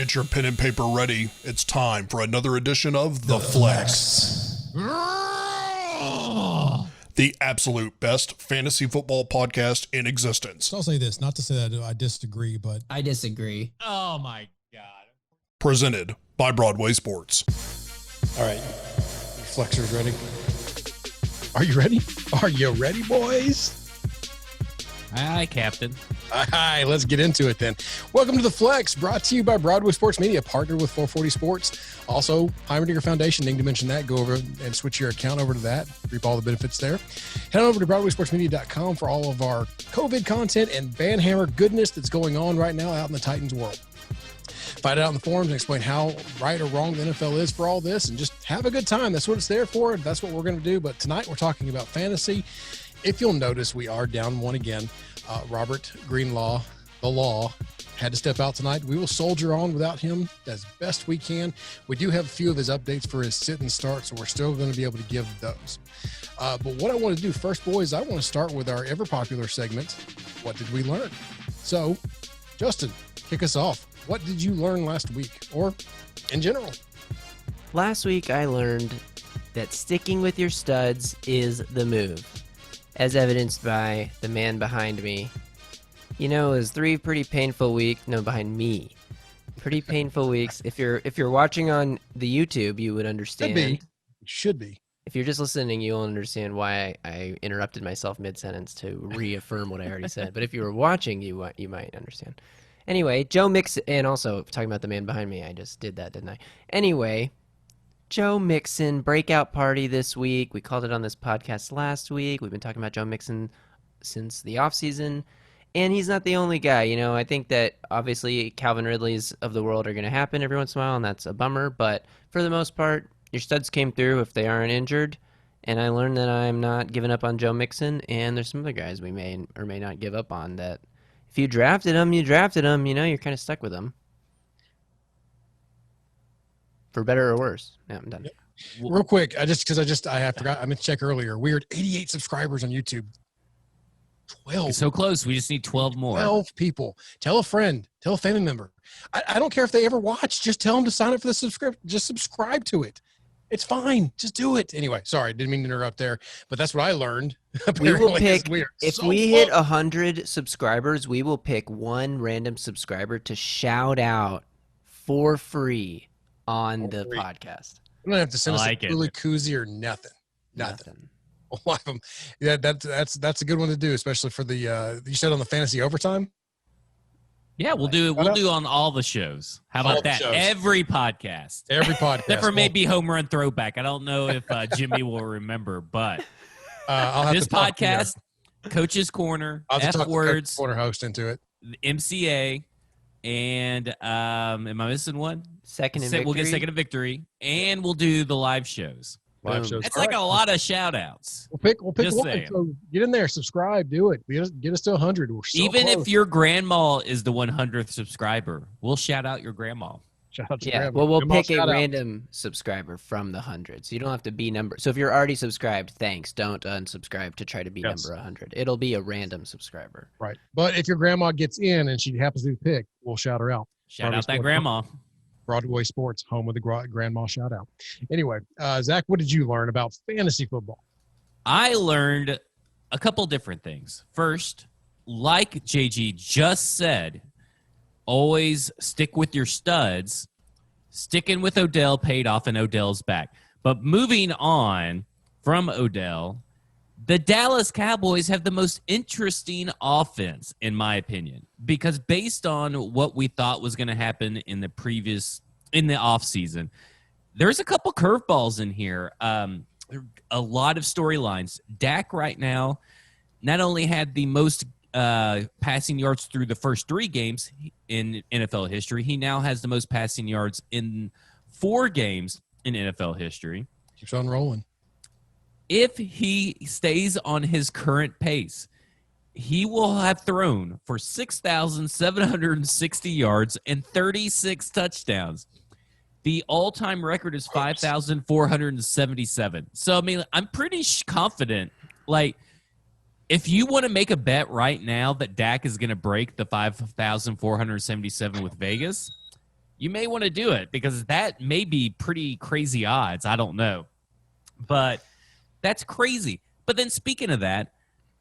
Get your pen and paper ready. It's time for another edition of The Flex. The absolute best fantasy football podcast in existence. So I'll say this, not to say that I disagree, but... I disagree. Oh, my God. Presented by Broadway Sports. All right. Flexers ready? Are you ready? Are you ready, boys? Aye, Captain. All right, let's get into it then. Welcome to The Flex, brought to you by Broadway Sports Media, partnered with 440 Sports. Also, Heimerdinger Foundation, need to mention that. Go over and switch your account over to that. Reap all the benefits there. Head on over to BroadwaySportsMedia.com for all of our COVID content and Banhammer goodness that's going on right now out in the Titans world. Find out in the forums and explain how right or wrong the NFL is for all this and just have a good time. That's what it's there for. That's what we're going to do. But tonight we're talking about fantasy. If you'll notice, we are down one again. Robert Greenlaw, the law, had to step out tonight. We will soldier on without him as best we can. We do have a few of his updates for his sit and start, so we're still going to be able to give those. But what I want to do first, boys, I want to start with our ever-popular segment, What Did We Learn? So, Justin, kick us off. What did you learn last week, or in general? Last week, I learned that sticking with your studs is the move, as evidenced by the man behind me. You know, it was 3 pretty painful weeks. No, behind me. Pretty painful weeks. If you're watching on the YouTube, you would understand. Should be. If you're just listening, you'll understand why I interrupted myself mid-sentence to reaffirm what I already said. But if you were watching, you might understand. Anyway, Joe Mixon, and also talking about the man behind me, I just did that, didn't I? Anyway, Joe Mixon breakout party this week. We called it on this podcast last week. We've been talking about Joe Mixon since the offseason, and he's not the only guy. You know, I think that obviously Calvin Ridley's of the world are going to happen every once in a while, and that's a bummer. But for the most part, your studs came through if they aren't injured, and I learned that I'm not giving up on Joe Mixon, and there's some other guys we may or may not give up on that. If you drafted them, you know, you're kind of stuck with them. For better or worse. Yeah, I'm done. Real quick, I forgot. I meant to check earlier. We are at 88 subscribers on YouTube. 12. It's so close. We just need 12 more. 12 people. Tell a friend. Tell a family member. I don't care if they ever watch. Just tell them to sign up for the subscription. Just subscribe to it. It's fine. Just do it. Anyway, sorry. Didn't mean to interrupt there. But that's what I learned. We will pick, if we hit 100 subscribers, we will pick one random subscriber to shout out for free on the podcast. You don't have to send us a really koozie or nothing. Yeah, that's a good one to do, especially for the you said on the fantasy overtime. Yeah, we'll do it. We'll do on all the shows. How about that? Every podcast. Except for maybe Home Run Throwback. I don't know if Jimmy will remember, but this podcast, Coach's Corner, F Words, Corner host into it, MCA, and am I missing one? Second and Victory. We'll get Second and Victory, and we'll do the live shows. It's like a lot of shout outs. We'll pick one. So get in there, subscribe, do it. Get us to 100. We're so Even close. if your grandma is the 100th subscriber, we'll shout out your grandma. Shout out to grandma. Well, we'll pick a random subscriber from the 100. So you don't have to be number. So if you're already subscribed, thanks. Don't unsubscribe to try to be number 100. It'll be a random subscriber. Right. But if your grandma gets in and she happens to be picked, we'll shout her out. Shout out that grandma. Broadway Sports, home of the grandma shout out. Anyway, Zach, what did you learn about fantasy football? I learned a couple different things. First, like JG just said, always stick with your studs. Sticking with Odell paid off in Odell's back. But moving on from Odell, the Dallas Cowboys have the most interesting offense, in my opinion, because based on what we thought was going to happen in the offseason, there's a couple curveballs in here. A lot of storylines. Dak right now not only had the most passing yards through the first 3 games in NFL history, he now has the most passing yards in 4 games in NFL history. Keeps on rolling. If he stays on his current pace, he will have thrown for 6,760 yards and 36 touchdowns. The all-time record is 5,477. So, I mean, I'm pretty confident. Like, if you want to make a bet right now that Dak is going to break the 5,477 with Vegas, you may want to do it because that may be pretty crazy odds. I don't know. But that's crazy. But then speaking of that,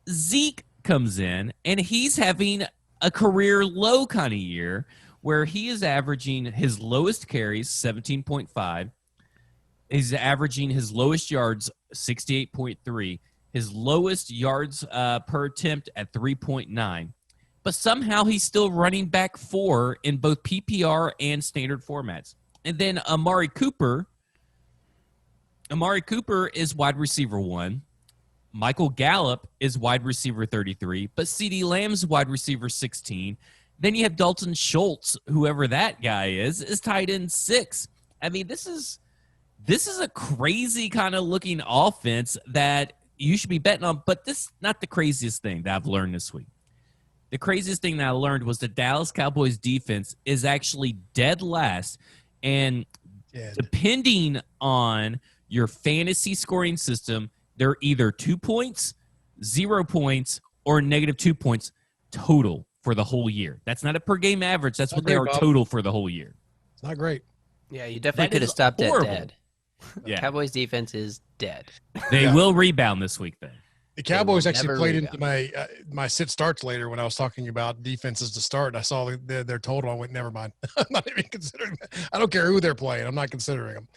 Zeke comes in, and he's having a career low kind of year where he is averaging his lowest carries, 17.5. He's averaging his lowest yards, 68.3. His lowest yards per attempt at 3.9. But somehow he's still running back 4 in both PPR and standard formats. And then Amari Cooper is wide receiver 1. Michael Gallup is wide receiver 33, but CeeDee Lamb's wide receiver 16. Then you have Dalton Schultz, whoever that guy is tight end 6. I mean, this is a crazy kind of looking offense that you should be betting on, but this is not the craziest thing that I've learned this week. The craziest thing that I learned was the Dallas Cowboys defense is actually dead last, and depending on your fantasy scoring system, they're either 2 points, 0 points, or -2 points total for the whole year. That's not a per game average. That's what they are total for the whole year. It's not great. Yeah, you definitely could have stopped horrible. at dead. Yeah. Cowboys defense is dead. They will rebound this week, then. The Cowboys actually never played rebound. into my sit starts later when I was talking about defenses to start. I saw their total. I went, never mind. I'm not even considering that. I don't care who they're playing. I'm not considering them.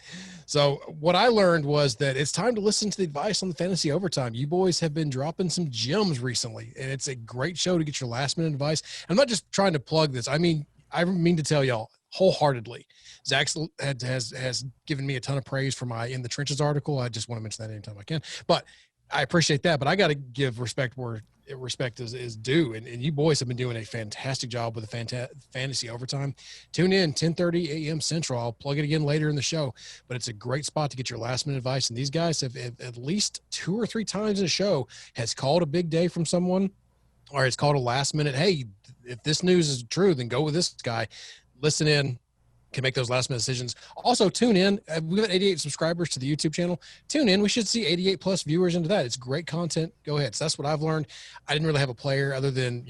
So what I learned was that it's time to listen to the advice on the fantasy overtime. You boys have been dropping some gems recently, and it's a great show to get your last minute advice. I'm not just trying to plug this. I mean to tell y'all wholeheartedly. Zach has given me a ton of praise for my In the Trenches article. I just want to mention that anytime I can. But I appreciate that, but I got to give respect where respect is due. And you boys have been doing a fantastic job with the fantasy overtime. Tune in 10:30 a.m. Central. I'll plug it again later in the show, but it's a great spot to get your last minute advice. And these guys have at least 2 or 3 times in a show has called a big day from someone, or it's called a last minute. Hey, if this news is true, then go with this guy. Listen in. Can make those last minute decisions. Also, tune in. We've got 88 subscribers to the YouTube channel. Tune in. We should see 88 plus viewers into that. It's great content. Go ahead. So that's what I've learned. I didn't really have a player other than,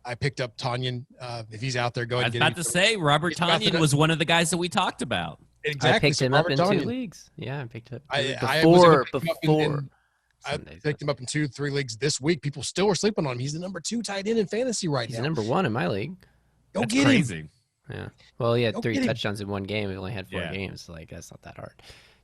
I picked up Tanyan. If he's out there, go ahead and get him. I was about to say, Robert Tanyan was one of the guys that we talked about. Exactly. I picked him up in Tanyan. 2 leagues. Yeah, I picked him before. I Sundays. picked him up in 2-3 leagues this week. People still are sleeping on him. He's the number 2 tight end in fantasy right He's now. number 1 in my league. Go That's get crazy. him. Yeah. Well, he had Go 3 get him. touchdowns in one game. He only had 4 Yeah. games. Like, that's not that hard.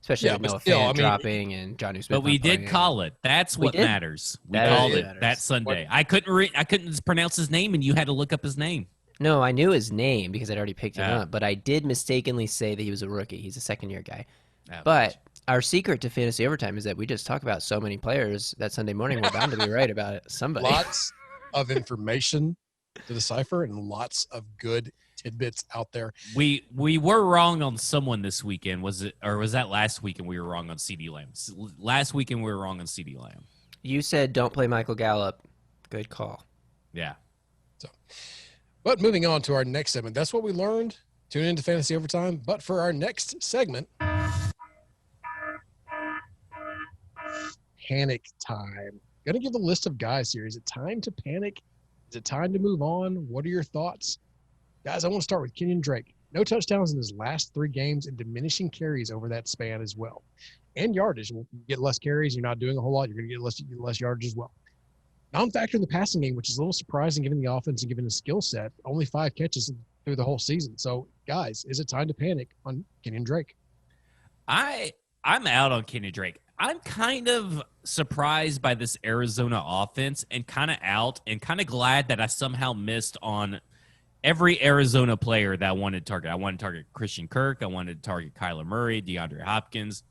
Especially Yeah, with but Noah still, Fant I mean, dropping and Johnny Smith. But we not did playing. call it. That's We what did. matters. We That called is it matters. that Sunday. I couldn't pronounce his name, and you had to look up his name. No, I knew his name because I'd already picked him Yeah. up, but I did mistakenly say that he was a rookie. He's a second-year guy. Oh, But our secret to fantasy overtime is that we just talk about so many players that Sunday morning we're bound to be right about it. Somebody. Lots of information to decipher and lots of good tidbits out there. we were wrong on someone this weekend. Was that last weekend we were wrong on CeeDee Lamb? Last weekend we were wrong on CeeDee Lamb. You said don't play Michael Gallup. Good call. Yeah. But moving on to our next segment, that's what we learned. Tune into Fantasy Overtime. But for our next segment, panic time. Going to give a list of guys here. Is it time to panic? Is it time to move on? What are your thoughts? Guys, I want to start with Kenyan Drake. No touchdowns in his last 3 games and diminishing carries over that span as well. And yardage. You get less carries. You're not doing a whole lot. You're going to get less yardage as well. Non-factor in the passing game, which is a little surprising given the offense and given his skill set. Only 5 catches through the whole season. So, guys, is it time to panic on Kenyan Drake? I'm out on Kenyan Drake. I'm kind of surprised by this Arizona offense and kind of out and kind of glad that I somehow missed on every Arizona player that I wanted to target. I wanted to target Christian Kirk. I wanted to target Kyler Murray, DeAndre Hopkins.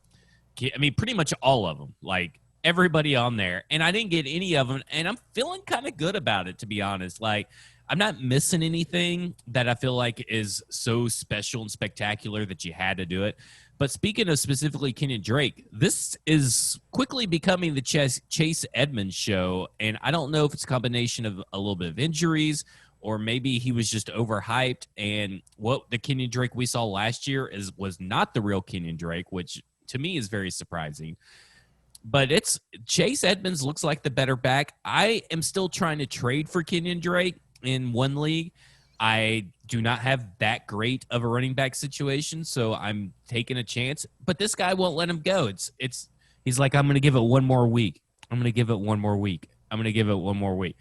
I mean, pretty much all of them. Like, everybody on there. And I didn't get any of them. And I'm feeling kind of good about it, to be honest. Like, I'm not missing anything that I feel like is so special and spectacular that you had to do it. But speaking of specifically Kenyan Drake, this is quickly becoming the Chase Edmonds show. And I don't know if it's a combination of a little bit of injuries or maybe he was just overhyped. And what the Kenyan Drake we saw last year was not the real Kenyan Drake, which to me is very surprising. But it's Chase Edmonds looks like the better back. I am still trying to trade for Kenyan Drake in one league. I do not have that great of a running back situation, so I'm taking a chance. But this guy won't let him go. He's like, I'm going to give it one more week. I'm going to give it one more week. I'm going to give it one more week.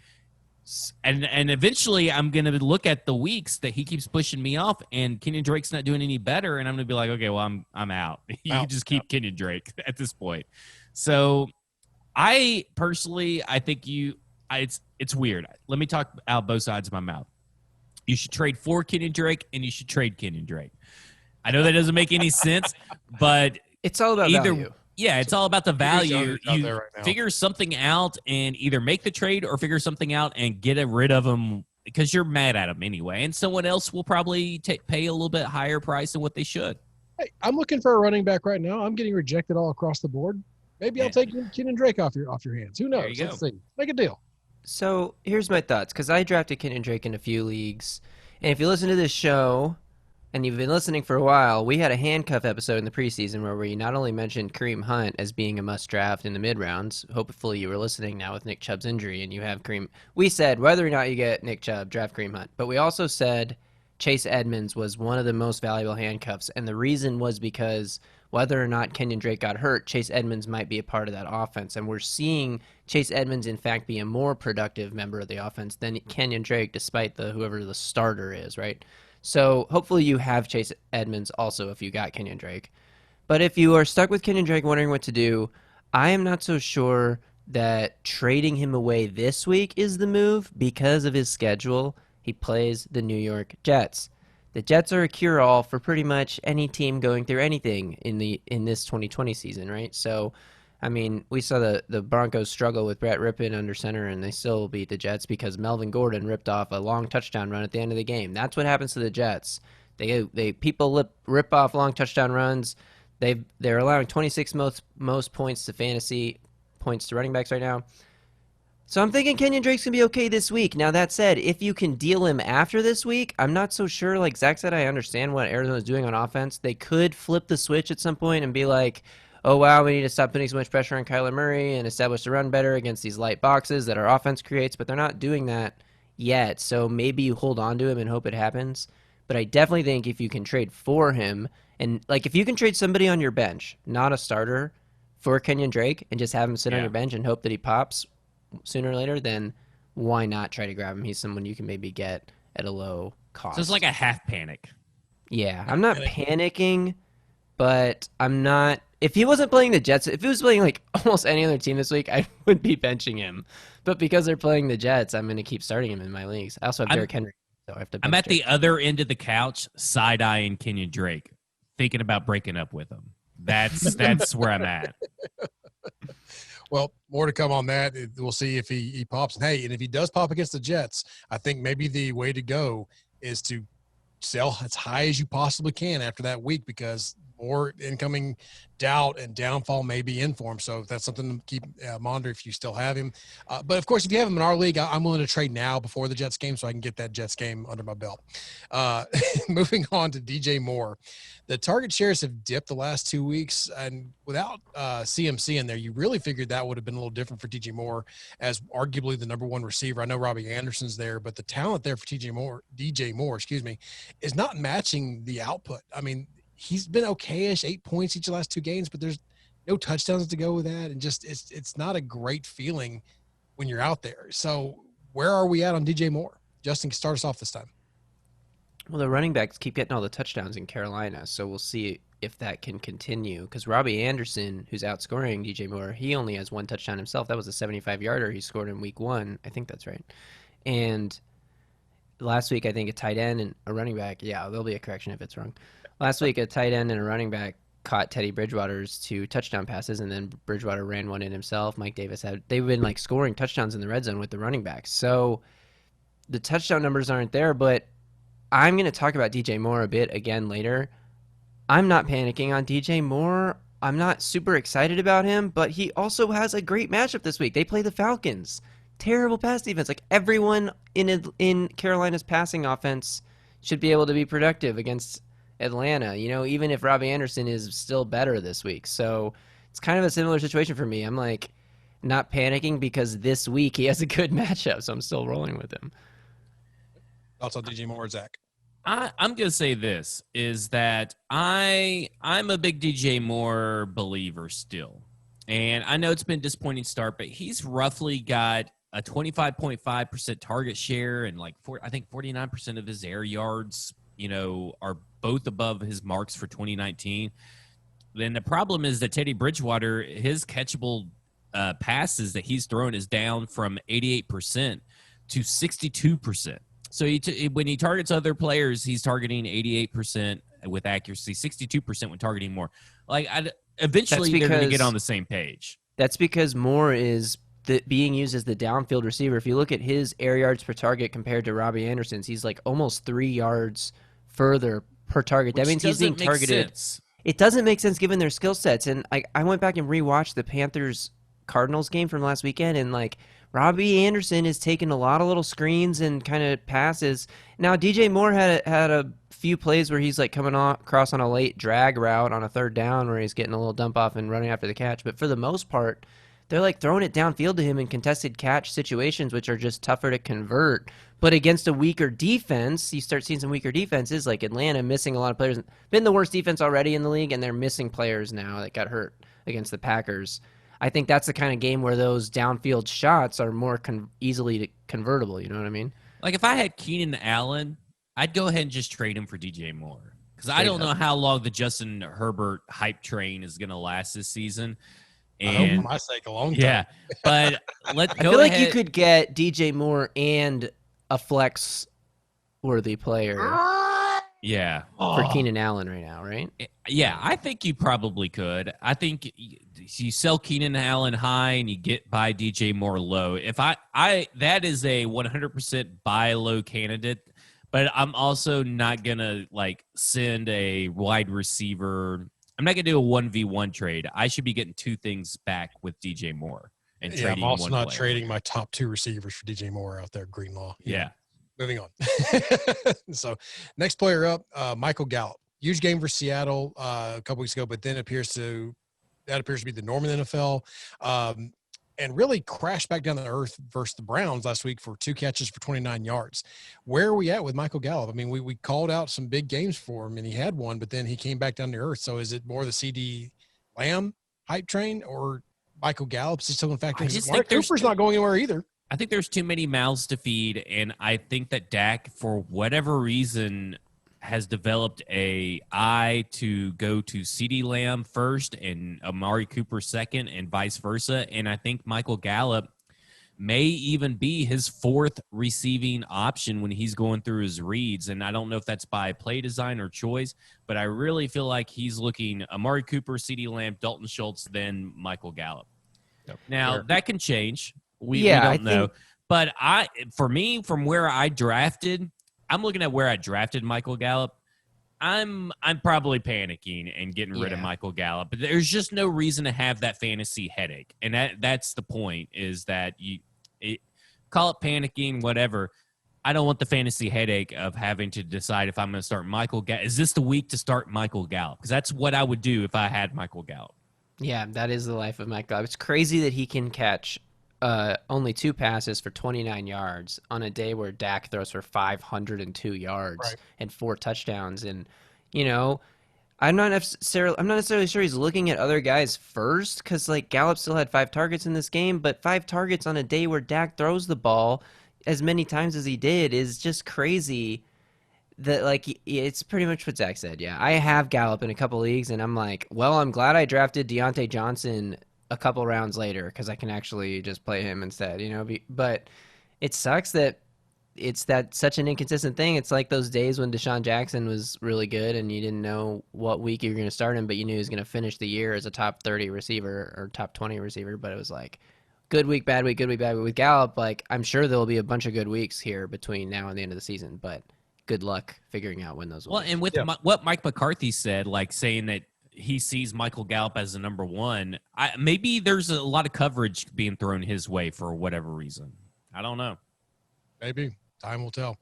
And eventually I'm going to look at the weeks that he keeps pushing me off, and Kenyan Drake's not doing any better, and I'm going to be like, okay, well, I'm out. You can just keep Kenyan Drake at this point. So I personally, I think it's weird. Let me talk out both sides of my mouth. You should trade for Kenyan Drake, and you should trade Kenyan Drake. I know that doesn't make any sense, but it's all about value. Yeah, it's all about the value. You right now. figure something out and either make the trade or figure something out and get rid of them because you're mad at them anyway. And someone else will probably pay a little bit higher price than what they should. Hey, I'm looking for a running back right now. I'm getting rejected all across the board. Maybe I'll take Kenyan Drake off your hands. Who knows? There you Let's go. see. Make a deal. So here's my thoughts, because I drafted Kenyan Drake in a few leagues. And if you listen to this show, and you've been listening for a while, we had a handcuff episode in the preseason where we not only mentioned Kareem Hunt as being a must draft in the mid rounds. Hopefully you were listening now with Nick Chubb's injury and you have Kareem. We said whether or not you get Nick Chubb, draft Kareem Hunt. But we also said Chase Edmonds was one of the most valuable handcuffs. And the reason was because whether or not Kenyan Drake got hurt, Chase Edmonds might be a part of that offense. And we're seeing Chase Edmonds, in fact, be a more productive member of the offense than Kenyan Drake, despite whoever the starter is, right? So hopefully you have Chase Edmonds also if you got Kenyan Drake. But if you are stuck with Kenyan Drake wondering what to do, I am not so sure that trading him away this week is the move because of his schedule. He plays the New York Jets. The Jets are a cure-all for pretty much any team going through anything in this 2020 season, right? So, I mean, we saw the Broncos struggle with Brett Rippon under center, and they still beat the Jets because Melvin Gordon ripped off a long touchdown run at the end of the game. That's what happens to the Jets. People rip off long touchdown runs. They're allowing 26 most points to fantasy points to running backs right now. So I'm thinking Kenyan Drake's going to be okay this week. Now, that said, if you can deal him after this week, I'm not so sure. Like Zach said, I understand what Arizona's doing on offense. They could flip the switch at some point and be like, oh, wow, we need to stop putting so much pressure on Kyler Murray and establish the run better against these light boxes that our offense creates, but they're not doing that yet. So maybe you hold on to him and hope it happens. But I definitely think if you can trade for him, and like if you can trade somebody on your bench, not a starter, for Kenyan Drake and just have him sit on your bench and hope that he pops sooner or later, then why not try to grab him? He's someone you can maybe get at a low cost. So it's like a half panic. Yeah, I'm not panicking, but I'm not. If he wasn't playing the Jets, if he was playing like almost any other team this week, I would be benching him. But because they're playing the Jets, I'm going to keep starting him in my leagues. I also have Derrick Henry, so I have to. I'm at the other end of the couch, side-eyeing Kenyan Drake, thinking about breaking up with him. That's where I'm at. Well, more to come on that. We'll see if he pops. And hey, and if he does pop against the Jets, I think maybe the way to go is to sell as high as you possibly can after that week, because more incoming doubt and downfall may be in for him. So that's something to keep monitor if you still have him. But of course, if you have him in our league, I'm willing to trade now before the Jets game so I can get that Jets game under my belt. Moving on to DJ Moore. The target shares have dipped the last 2 weeks, and without CMC in there, you really figured that would have been a little different for DJ Moore as arguably the number one receiver. I know Robbie Anderson's there, but the talent there for DJ Moore, is not matching the output. I mean, he's been okay-ish, 8 points each of the last 2 games, but there's no touchdowns to go with that, and just it's not a great feeling when you're out there. So where are we at on DJ Moore? Justin, start us off this time. Well, the running backs keep getting all the touchdowns in Carolina, so we'll see if that can continue. Because Robbie Anderson, who's outscoring DJ Moore, he only has 1 touchdown himself. That was a 75-yarder he scored in week 1. I think that's right. And last week, I think a tight end and a running back. Yeah, there'll be a correction if it's wrong. Last week, a tight end and a running back caught Teddy Bridgewater's 2 touchdown passes, and then Bridgewater ran one in himself. Mike Davis they've been like scoring touchdowns in the red zone with the running backs. So the touchdown numbers aren't there, but I'm going to talk about DJ Moore a bit again later. I'm not panicking on DJ Moore. I'm not super excited about him, but he also has a great matchup this week. They play the Falcons. Terrible pass defense. Like everyone in Carolina's passing offense should be able to be productive against Atlanta, even if Robbie Anderson is still better this week. So it's kind of a similar situation for me. I'm like not panicking because this week he has a good matchup, so I'm still rolling with him. Thoughts on DJ Moore, Zach? I'm going to say this, is that I'm a big DJ Moore believer still. And I know it's been a disappointing start, but he's roughly got a 25.5% target share and I think 49% of his air yards, are both above his marks for 2019. Then the problem is that Teddy Bridgewater, his catchable passes that he's thrown is down from 88% to 62%. So when he targets other players, he's targeting 88% with accuracy, 62% when targeting more. Eventually they're going to get on the same page. That's because Moore is being used as the downfield receiver. If you look at his air yards per target compared to Robbie Anderson's, he's like almost 3 yards further per target. That means he's being targeted. It doesn't make sense given their skill sets. And I went back and rewatched the Panthers-Cardinals game from last weekend, and Robbie Anderson is taking a lot of little screens and kind of passes. Now, DJ Moore had a few plays where he's coming across on a late drag route on a third down where he's getting a little dump off and running after the catch. But for the most part, they're throwing it downfield to him in contested catch situations, which are just tougher to convert. But against a weaker defense, you start seeing some weaker defenses like Atlanta missing a lot of players. Been the worst defense already in the league, and they're missing players now that got hurt against the Packers. I think that's the kind of game where those downfield shots are more easily convertible. You know what I mean? If I had Keenan Allen, I'd go ahead and just trade him for DJ Moore because I don't know how long the Justin Herbert hype train is going to last this season. And, I hope for my sake, a long time. Yeah, but I feel like you could get DJ Moore and a flex-worthy player. Yeah, for Keenan Allen right now, right? Yeah, I think you probably could. I think you sell Keenan Allen high and you get by DJ Moore low. If I that is a 100% buy low candidate, but I'm also not gonna send a wide receiver. I'm not gonna do a 1v1 trade. I should be getting two things back with DJ Moore and trading. I'm also one not player. trading my top two receivers for DJ Moore out there, Greenlaw. Yeah. Moving on. So next player up, Michael Gallup. Huge game for Seattle a couple weeks ago, but then appears to be the norm in the NFL. And really crashed back down to earth versus the Browns last week for 2 catches for 29 yards. Where are we at with Michael Gallup? I mean, we called out some big games for him, and he had one, but then he came back down to earth. So is it more the CD Lamb hype train, or Michael Gallup's still in fact? Mark Cooper's not going anywhere either. I think there's too many mouths to feed, and I think that Dak, for whatever reason, has developed a eye to go to CeeDee Lamb first and Amari Cooper second and vice versa. And I think Michael Gallup may even be his 4th receiving option when he's going through his reads. And I don't know if that's by play design or choice, but I really feel like he's looking Amari Cooper, CeeDee Lamb, Dalton Schultz, then Michael Gallup. Yep. Now, that can change. We don't know. But for me, from where I drafted, I'm looking at where I drafted Michael Gallup. I'm probably panicking and getting rid of Michael Gallup. But there's just no reason to have that fantasy headache. And that's the point, is that you call it panicking, whatever. I don't want the fantasy headache of having to decide if I'm going to start Michael Gallup. Is this the week to start Michael Gallup? Because that's what I would do if I had Michael Gallup. Yeah, that is the life of Michael Gallup. It's crazy that he can catch only 2 passes for 29 yards on a day where Dak throws for 502 yards and 4 touchdowns. And, I'm not necessarily sure he's looking at other guys first, because Gallup still had 5 targets in this game, but 5 targets on a day where Dak throws the ball as many times as he did is just crazy. That it's pretty much what Zach said. Yeah, I have Gallup in a couple leagues, and I'm I'm glad I drafted Deontay Johnson a couple rounds later because I can actually just play him instead, But it sucks that it's such an inconsistent thing. It's like those days when Deshaun Jackson was really good and you didn't know what week you were going to start him, but you knew he was going to finish the year as a top 30 receiver or top 20 receiver. But it was good week, bad week, good week, bad week. With Gallup, I'm sure there'll be a bunch of good weeks here between now and the end of the season, but good luck figuring out when those will be. And with what Mike McCarthy said, saying that he sees Michael Gallup as the number 1, maybe there's a lot of coverage being thrown his way for whatever reason. I don't know. Maybe. Time will tell.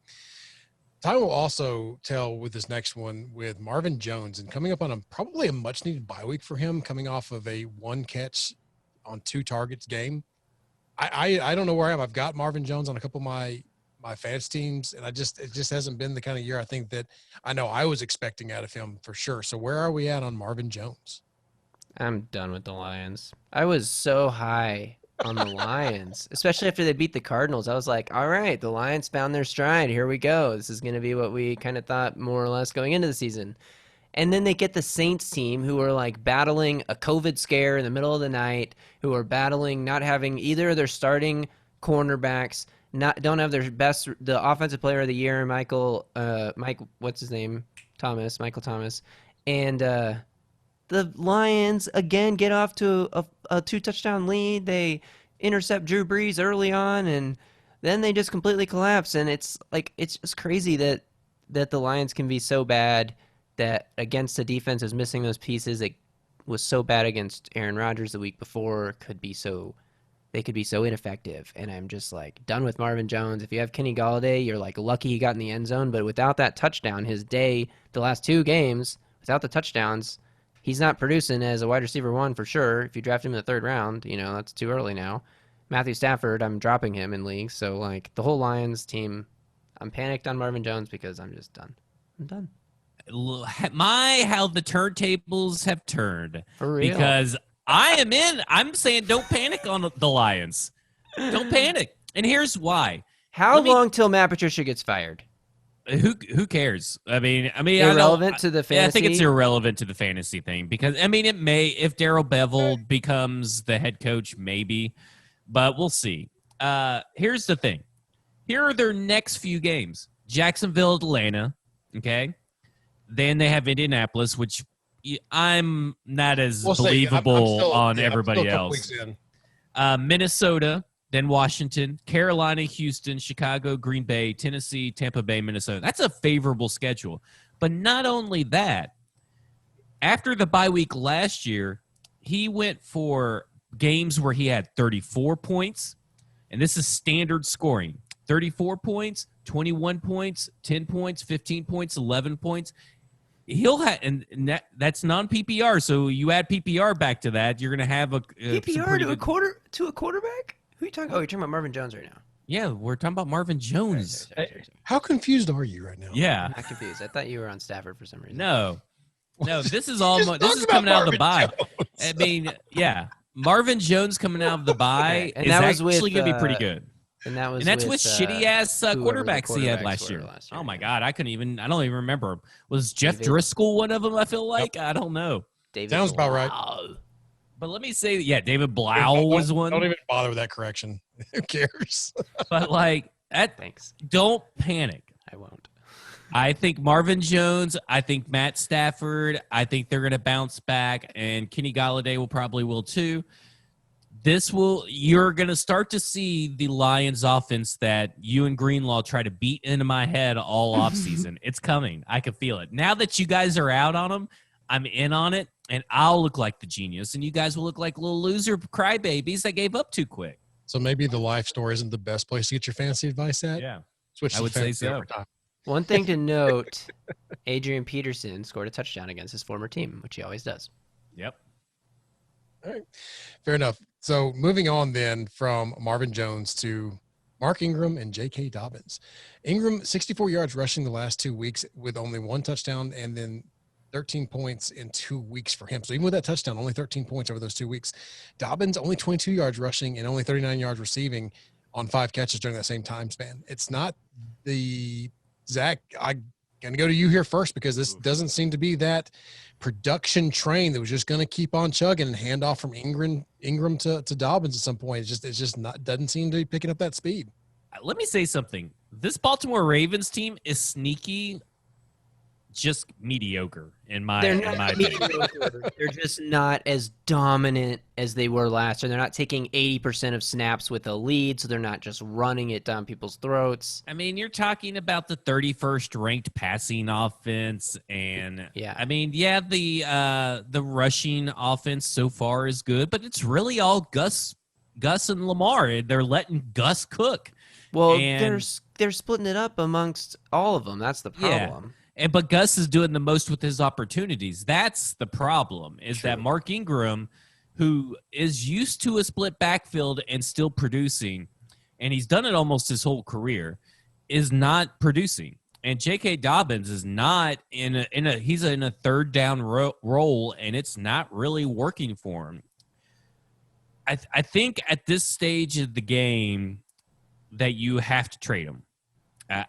Time will also tell with this next one with Marvin Jones, and coming up on probably a much-needed bye week for him, coming off of a 1 catch on 2 targets game. I don't know where I am. I've got Marvin Jones on a couple of my my fantasy teams, and it just hasn't been the kind of year I think that I know I was expecting out of him for sure. So where are we at on Marvin Jones? I'm done with the Lions. I was so high on the Lions, especially after they beat the Cardinals. I was like, all right, the Lions found their stride. Here we go. This is going to be what we kind of thought more or less going into the season. And then they get the Saints team who are like battling a COVID scare in the middle of the night, who are battling not having either of their starting cornerbacks, don't have their best, the offensive player of the year, Michael Thomas. And the Lions again get off to a 2-touchdown lead. They intercept Drew Brees early on, and then they just completely collapse. And it's just crazy that the Lions can be so bad, that against a defense is missing those pieces. It was so bad against Aaron Rodgers the week before. They could be so ineffective. And I'm just like done with Marvin Jones. If you have Kenny Golladay, you're like lucky he got in the end zone. But without that touchdown, the last 2 games, without the touchdowns, he's not producing as a wide receiver 1 for sure. If you draft him in the 3rd round, that's too early now. Matthew Stafford, I'm dropping him in leagues. So like the whole Lions team, I'm panicked on Marvin Jones because I'm just done. I'm done. How the turntables have turned. For real. Because I'm saying don't panic on the Lions. Don't panic. And here's why. How long till Matt Patricia gets fired? Who cares? I mean, irrelevant to the fantasy. Yeah, I think it's irrelevant to the fantasy thing because it may, if Darrell Bevel becomes the head coach, maybe, but we'll see. Here's the thing. Here are their next few games: Jacksonville, Atlanta. Okay, then they have Indianapolis, which I'm not as believable on everybody else. Minnesota. Then Washington, Carolina, Houston, Chicago, Green Bay, Tennessee, Tampa Bay, Minnesota. That's a favorable schedule. But not only that, after the bye week last year, he went for games where he had 34 points, and this is standard scoring. 34 points, 21 points, 10 points, 15 points, 11 points. He'll have, and that's non-PPR, so you add PPR back to that, you're going to have a PPR to a quarterback? Who are you talking about? Oh, you're talking about Marvin Jones right now. Yeah, we're talking about Marvin Jones. Sorry. How confused are you right now? Yeah. I'm not confused. I thought you were on Stafford for some reason. No, this is all. This is coming out of the bye. I mean, yeah, Marvin Jones coming out of the bye and is that was actually going to be pretty good. And that's with shitty ass quarterbacks he had last year. Oh my God, I don't even remember. Was Jeff Driscoll one of them? I feel like I don't know. Sounds about right. But let me say, yeah, David Blau was one. Don't even bother with that correction. Who cares? But like that. Thanks. Don't panic. I won't. I think Marvin Jones. I think Matt Stafford. I think they're going to bounce back, and Kenny Golladay will too. You're going to start to see the Lions offense that you and Greenlaw try to beat into my head all offseason. It's coming. I can feel it. Now that you guys are out on them, I'm in on it, and I'll look like the genius, and you guys will look like little loser crybabies that gave up too quick. So maybe the life store isn't the best place to get your fantasy advice at? Yeah. I would say so. One thing to note, Adrian Peterson scored a touchdown against his former team, which he always does. Yep. All right. Fair enough. So moving on then from Marvin Jones to Mark Ingram and J.K. Dobbins. Ingram, 64 yards rushing the last 2 weeks with only 1 touchdown and then 13 points in 2 weeks for him. So even with that touchdown, only 13 points over those 2 weeks. Dobbins, only 22 yards rushing and only 39 yards receiving on 5 catches during that same time span. It's not the Zach, I'm going to go to you here first because this doesn't seem to be that production train that was just going to keep on chugging and hand off from Ingram to Dobbins at some point. It's just not, doesn't seem to be picking up that speed. Let me say something. This Baltimore Ravens team is sneaky, just mediocre in my opinion. They're just not as dominant as they were last year. They're not taking 80% of snaps with a lead, so they're not just running it down people's throats. I mean, you're talking about the 31st ranked passing offense, and the rushing offense so far is good, but it's really all Gus and Lamar. They're letting Gus cook. Well, they're splitting it up amongst all of them. That's the problem. Yeah. But Gus is doing the most with his opportunities. That's the problem, is True. that Mark Ingram, who is used to a split backfield and still producing, and he's done it almost his whole career, is not producing. And J.K. Dobbins is not he's in a third down role, and it's not really working for him. I think at this stage of the game that you have to trade him.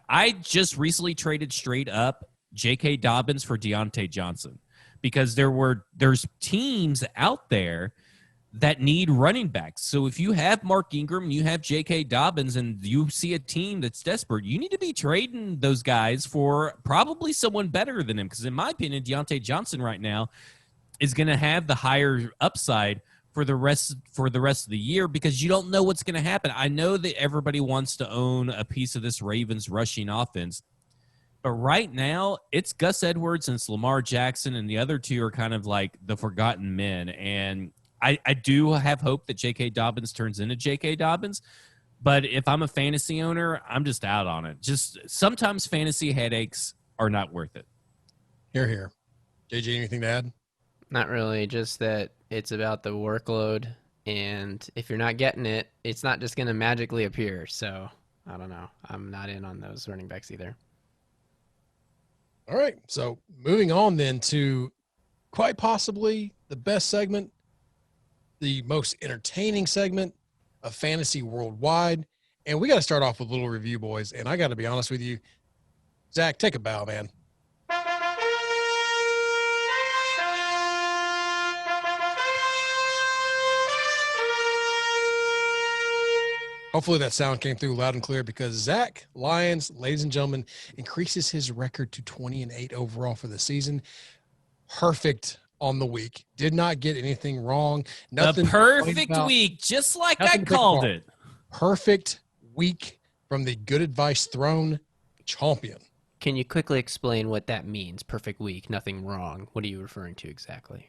I just recently traded straight up J.K. Dobbins for Deontay Johnson because there's teams out there that need running backs. So if you have Mark Ingram, you have J.K. Dobbins, and you see a team that's desperate, you need to be trading those guys for probably someone better than him. Because in my opinion, Deontay Johnson right now is going to have the higher upside for the rest of the year because you don't know what's going to happen. I know that everybody wants to own a piece of this Ravens rushing offense, but right now it's Gus Edwards and it's Lamar Jackson, and the other two are kind of like the forgotten men. And I do have hope that J.K. Dobbins turns into J.K. Dobbins, but if I'm a fantasy owner, I'm just out on it. Just sometimes fantasy headaches are not worth it. Here. JJ, anything to add? Not really, just that it's about the workload, and if you're not getting it, it's not just going to magically appear. So, I don't know. I'm not in on those running backs either. All right, so moving on then to quite possibly the best segment, the most entertaining segment of fantasy worldwide. And we got to start off with a little review, boys. And I got to be honest with you, Zach, take a bow, man. Hopefully that sound came through loud and clear because Zach Lyons, ladies and gentlemen, increases his record to 20-8 overall for the season. Perfect on the week. Did not get anything wrong. Nothing. The perfect week, just like I called it. Perfect week from the Good Advice Throne champion. Can you quickly explain what that means? Perfect week, nothing wrong. What are you referring to exactly?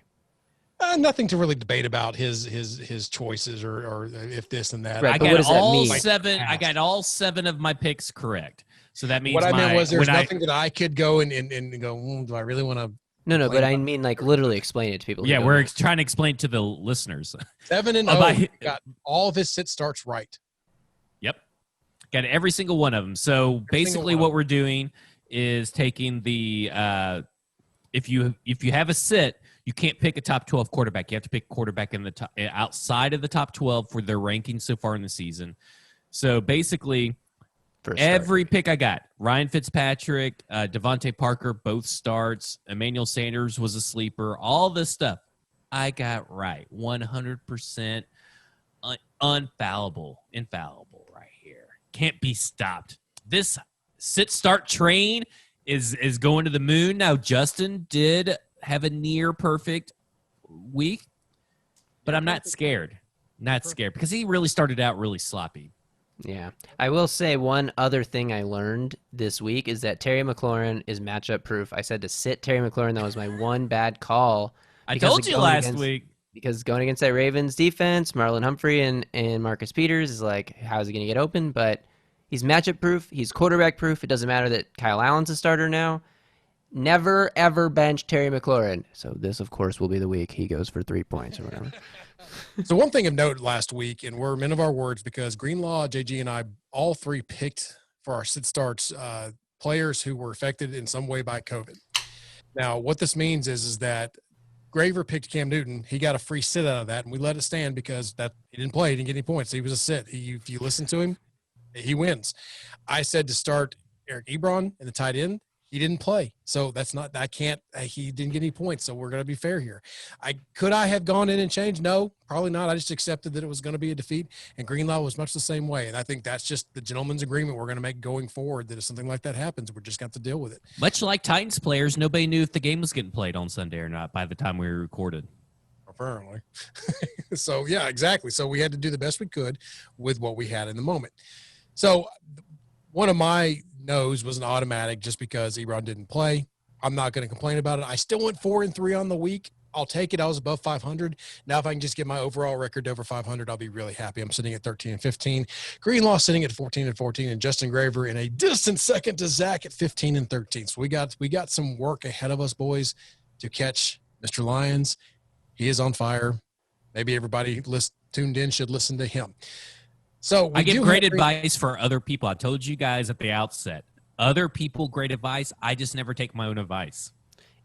Nothing to really debate about his choices or if this and that. Right, I but what got does that all mean? seven. I got all 7 of my picks correct. So that means what I meant was there's nothing that I could go and go, do I really want to? No, but I mean like literally explain it to people. Yeah, we're trying to explain to the listeners. 7-0, got all of his sit starts right. Yep, got every single one of them. So basically, what we're doing is taking the if you have a sit, you can't pick a top 12 quarterback. You have to pick quarterback in the top, outside of the top 12 for their ranking so far in the season. So basically, every pick I got, Ryan Fitzpatrick, Devontae Parker, both starts. Emmanuel Sanders was a sleeper. All this stuff I got right. 100% infallible right here. Can't be stopped. This sit-start train is going to the moon. Now, Justin did have a near perfect week, but I'm not scared. Not scared because he really started out really sloppy. Yeah. I will say one other thing I learned this week is that Terry McLaurin is matchup proof. I said to sit Terry McLaurin. That was my one bad call. I told you last week. Because going against that Ravens defense, Marlon Humphrey and Marcus Peters is like, how's he going to get open? But he's matchup proof. He's quarterback proof. It doesn't matter that Kyle Allen's a starter now. Never, ever bench Terry McLaurin. So this, of course, will be the week he goes for 3 points or whatever. So one thing of note last week, and we're men of our words because Greenlaw, JG, and I all three picked for our sit starts players who were affected in some way by COVID. Now, what this means is that Graver picked Cam Newton. He got a free sit out of that, and we let it stand because that he didn't play. He didn't get any points. He was a sit. If you listen to him, he wins. I said to start Eric Ebron in the tight end. He didn't play. So that's not, he didn't get any points. So we're going to be fair here. Could I have gone in and changed? No, probably not. I just accepted that it was going to be a defeat, and Greenlaw was much the same way. And I think that's just the gentleman's agreement we're going to make going forward, that if something like that happens, we're just going to have to deal with it. Much like Titans players, nobody knew if the game was getting played on Sunday or not by the time we recorded. Apparently. So yeah, exactly. So we had to do the best we could with what we had in the moment. So one of my no's was an automatic just because Ebron didn't play. I'm not going to complain about it. I still went 4-3 on the week. I'll take it. I was above 500. Now, if I can just get my overall record over 500, I'll be really happy. I'm sitting at 13-15. Greenlaw sitting at 14-14, and Justin Graver in a distant second to Zach at 15-13. So we got some work ahead of us, boys, to catch Mr. Lyons. He is on fire. Maybe everybody tuned in should listen to him. So I give great advice for other people. I told you guys at the outset. Other people, great advice. I just never take my own advice.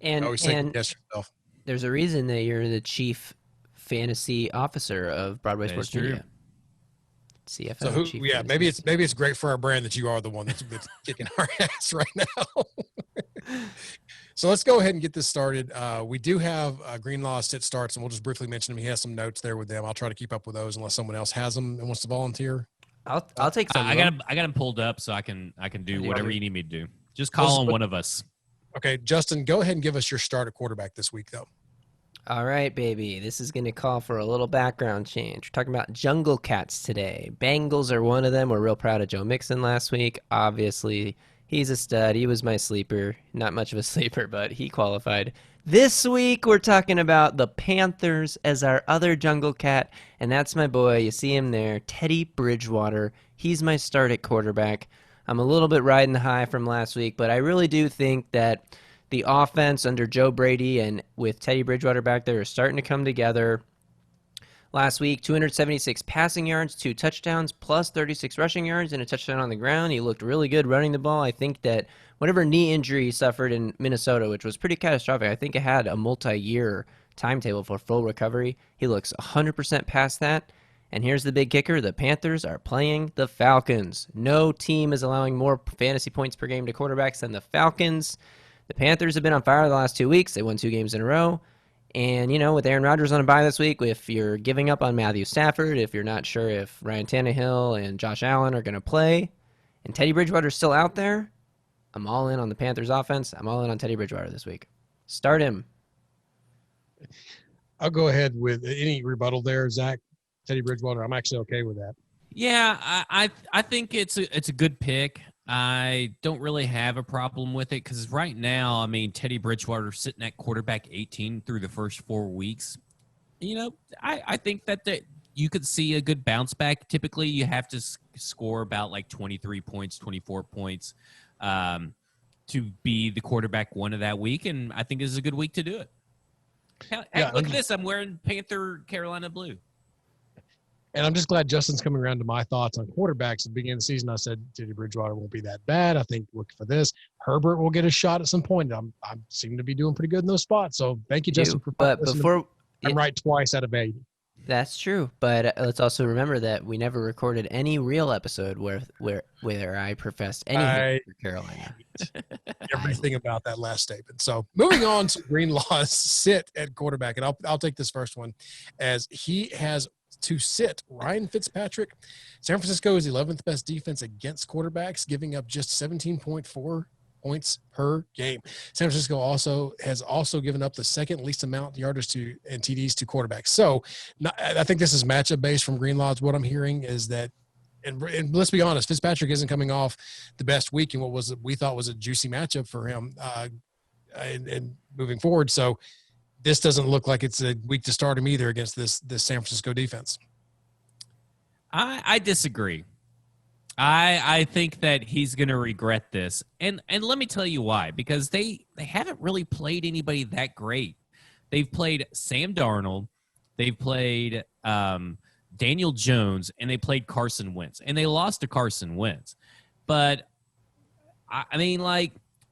And always second guess yourself. there's a reason that you're the chief fantasy officer of Broadway Sports Media. CFO. So maybe it's great for our brand that you are the one that's kicking our ass right now. So let's go ahead and get this started. We do have Greenlaw sit starts, and we'll just briefly mention him. He has some notes there with them. I'll try to keep up with those unless someone else has them and wants to volunteer. I'll take some. I got him pulled up so I can do whatever you need me to do. Just call on one of us. Okay, Justin, go ahead and give us your start at quarterback this week, though. All right, baby. This is going to call for a little background change. We're talking about jungle cats today. Bengals are one of them. We're real proud of Joe Mixon last week. Obviously, he's a stud. He was my sleeper. Not much of a sleeper, but he qualified. This week, we're talking about the Panthers as our other jungle cat, and that's my boy. You see him there, Teddy Bridgewater. He's my start at quarterback. I'm a little bit riding the high from last week, but I really do think that the offense under Joe Brady and with Teddy Bridgewater back there is starting to come together. Last week, 276 passing yards, 2 touchdowns, plus 36 rushing yards, and a touchdown on the ground. He looked really good running the ball. I think that whatever knee injury he suffered in Minnesota, which was pretty catastrophic, I think it had a multi-year timetable for full recovery. He looks 100% past that. And here's the big kicker. The Panthers are playing the Falcons. No team is allowing more fantasy points per game to quarterbacks than the Falcons. The Panthers have been on fire the last 2 weeks. They won 2 games in a row. And, with Aaron Rodgers on a bye this week, if you're giving up on Matthew Stafford, if you're not sure if Ryan Tannehill and Josh Allen are going to play, and Teddy Bridgewater's still out there, I'm all in on the Panthers offense. I'm all in on Teddy Bridgewater this week. Start him. I'll go ahead with any rebuttal there, Zach. Teddy Bridgewater, I'm actually okay with that. Yeah, I think it's a good pick. I don't really have a problem with it because right now, Teddy Bridgewater sitting at quarterback 18 through the first 4 weeks. I think that you could see a good bounce back. Typically, you have to score about like 23 points, 24 points to be the quarterback one of that week, and I think this is a good week to do it. Hey, look at this. I'm wearing Panther Carolina blue. And I'm just glad Justin's coming around to my thoughts on quarterbacks. At the beginning of the season, I said Teddy Bridgewater won't be that bad. I think look for this. Herbert will get a shot at some point. I seem to be doing pretty good in those spots. So thank you, Justin, for I'm right twice out of 8. That's true. But let's also remember that we never recorded any real episode where I professed anything for Carolina. Everything about that last statement. So moving on to Greenlaw's sit at quarterback. And I'll take this first one as he has to sit Ryan Fitzpatrick. San Francisco is 11th best defense against quarterbacks, giving up just 17.4 points per game. San Francisco has given up the second least amount of yardage and TDs to quarterbacks. So I think this is matchup based from Greenlaw. What I'm hearing is that, and let's be honest, Fitzpatrick isn't coming off the best week in what we thought was a juicy matchup for him and moving forward. So this doesn't look like it's a week to start him either against this San Francisco defense. I disagree. I think that he's going to regret this. And let me tell you why. Because they haven't really played anybody that great. They've played Sam Darnold. They've played Daniel Jones. And they played Carson Wentz. And they lost to Carson Wentz. But,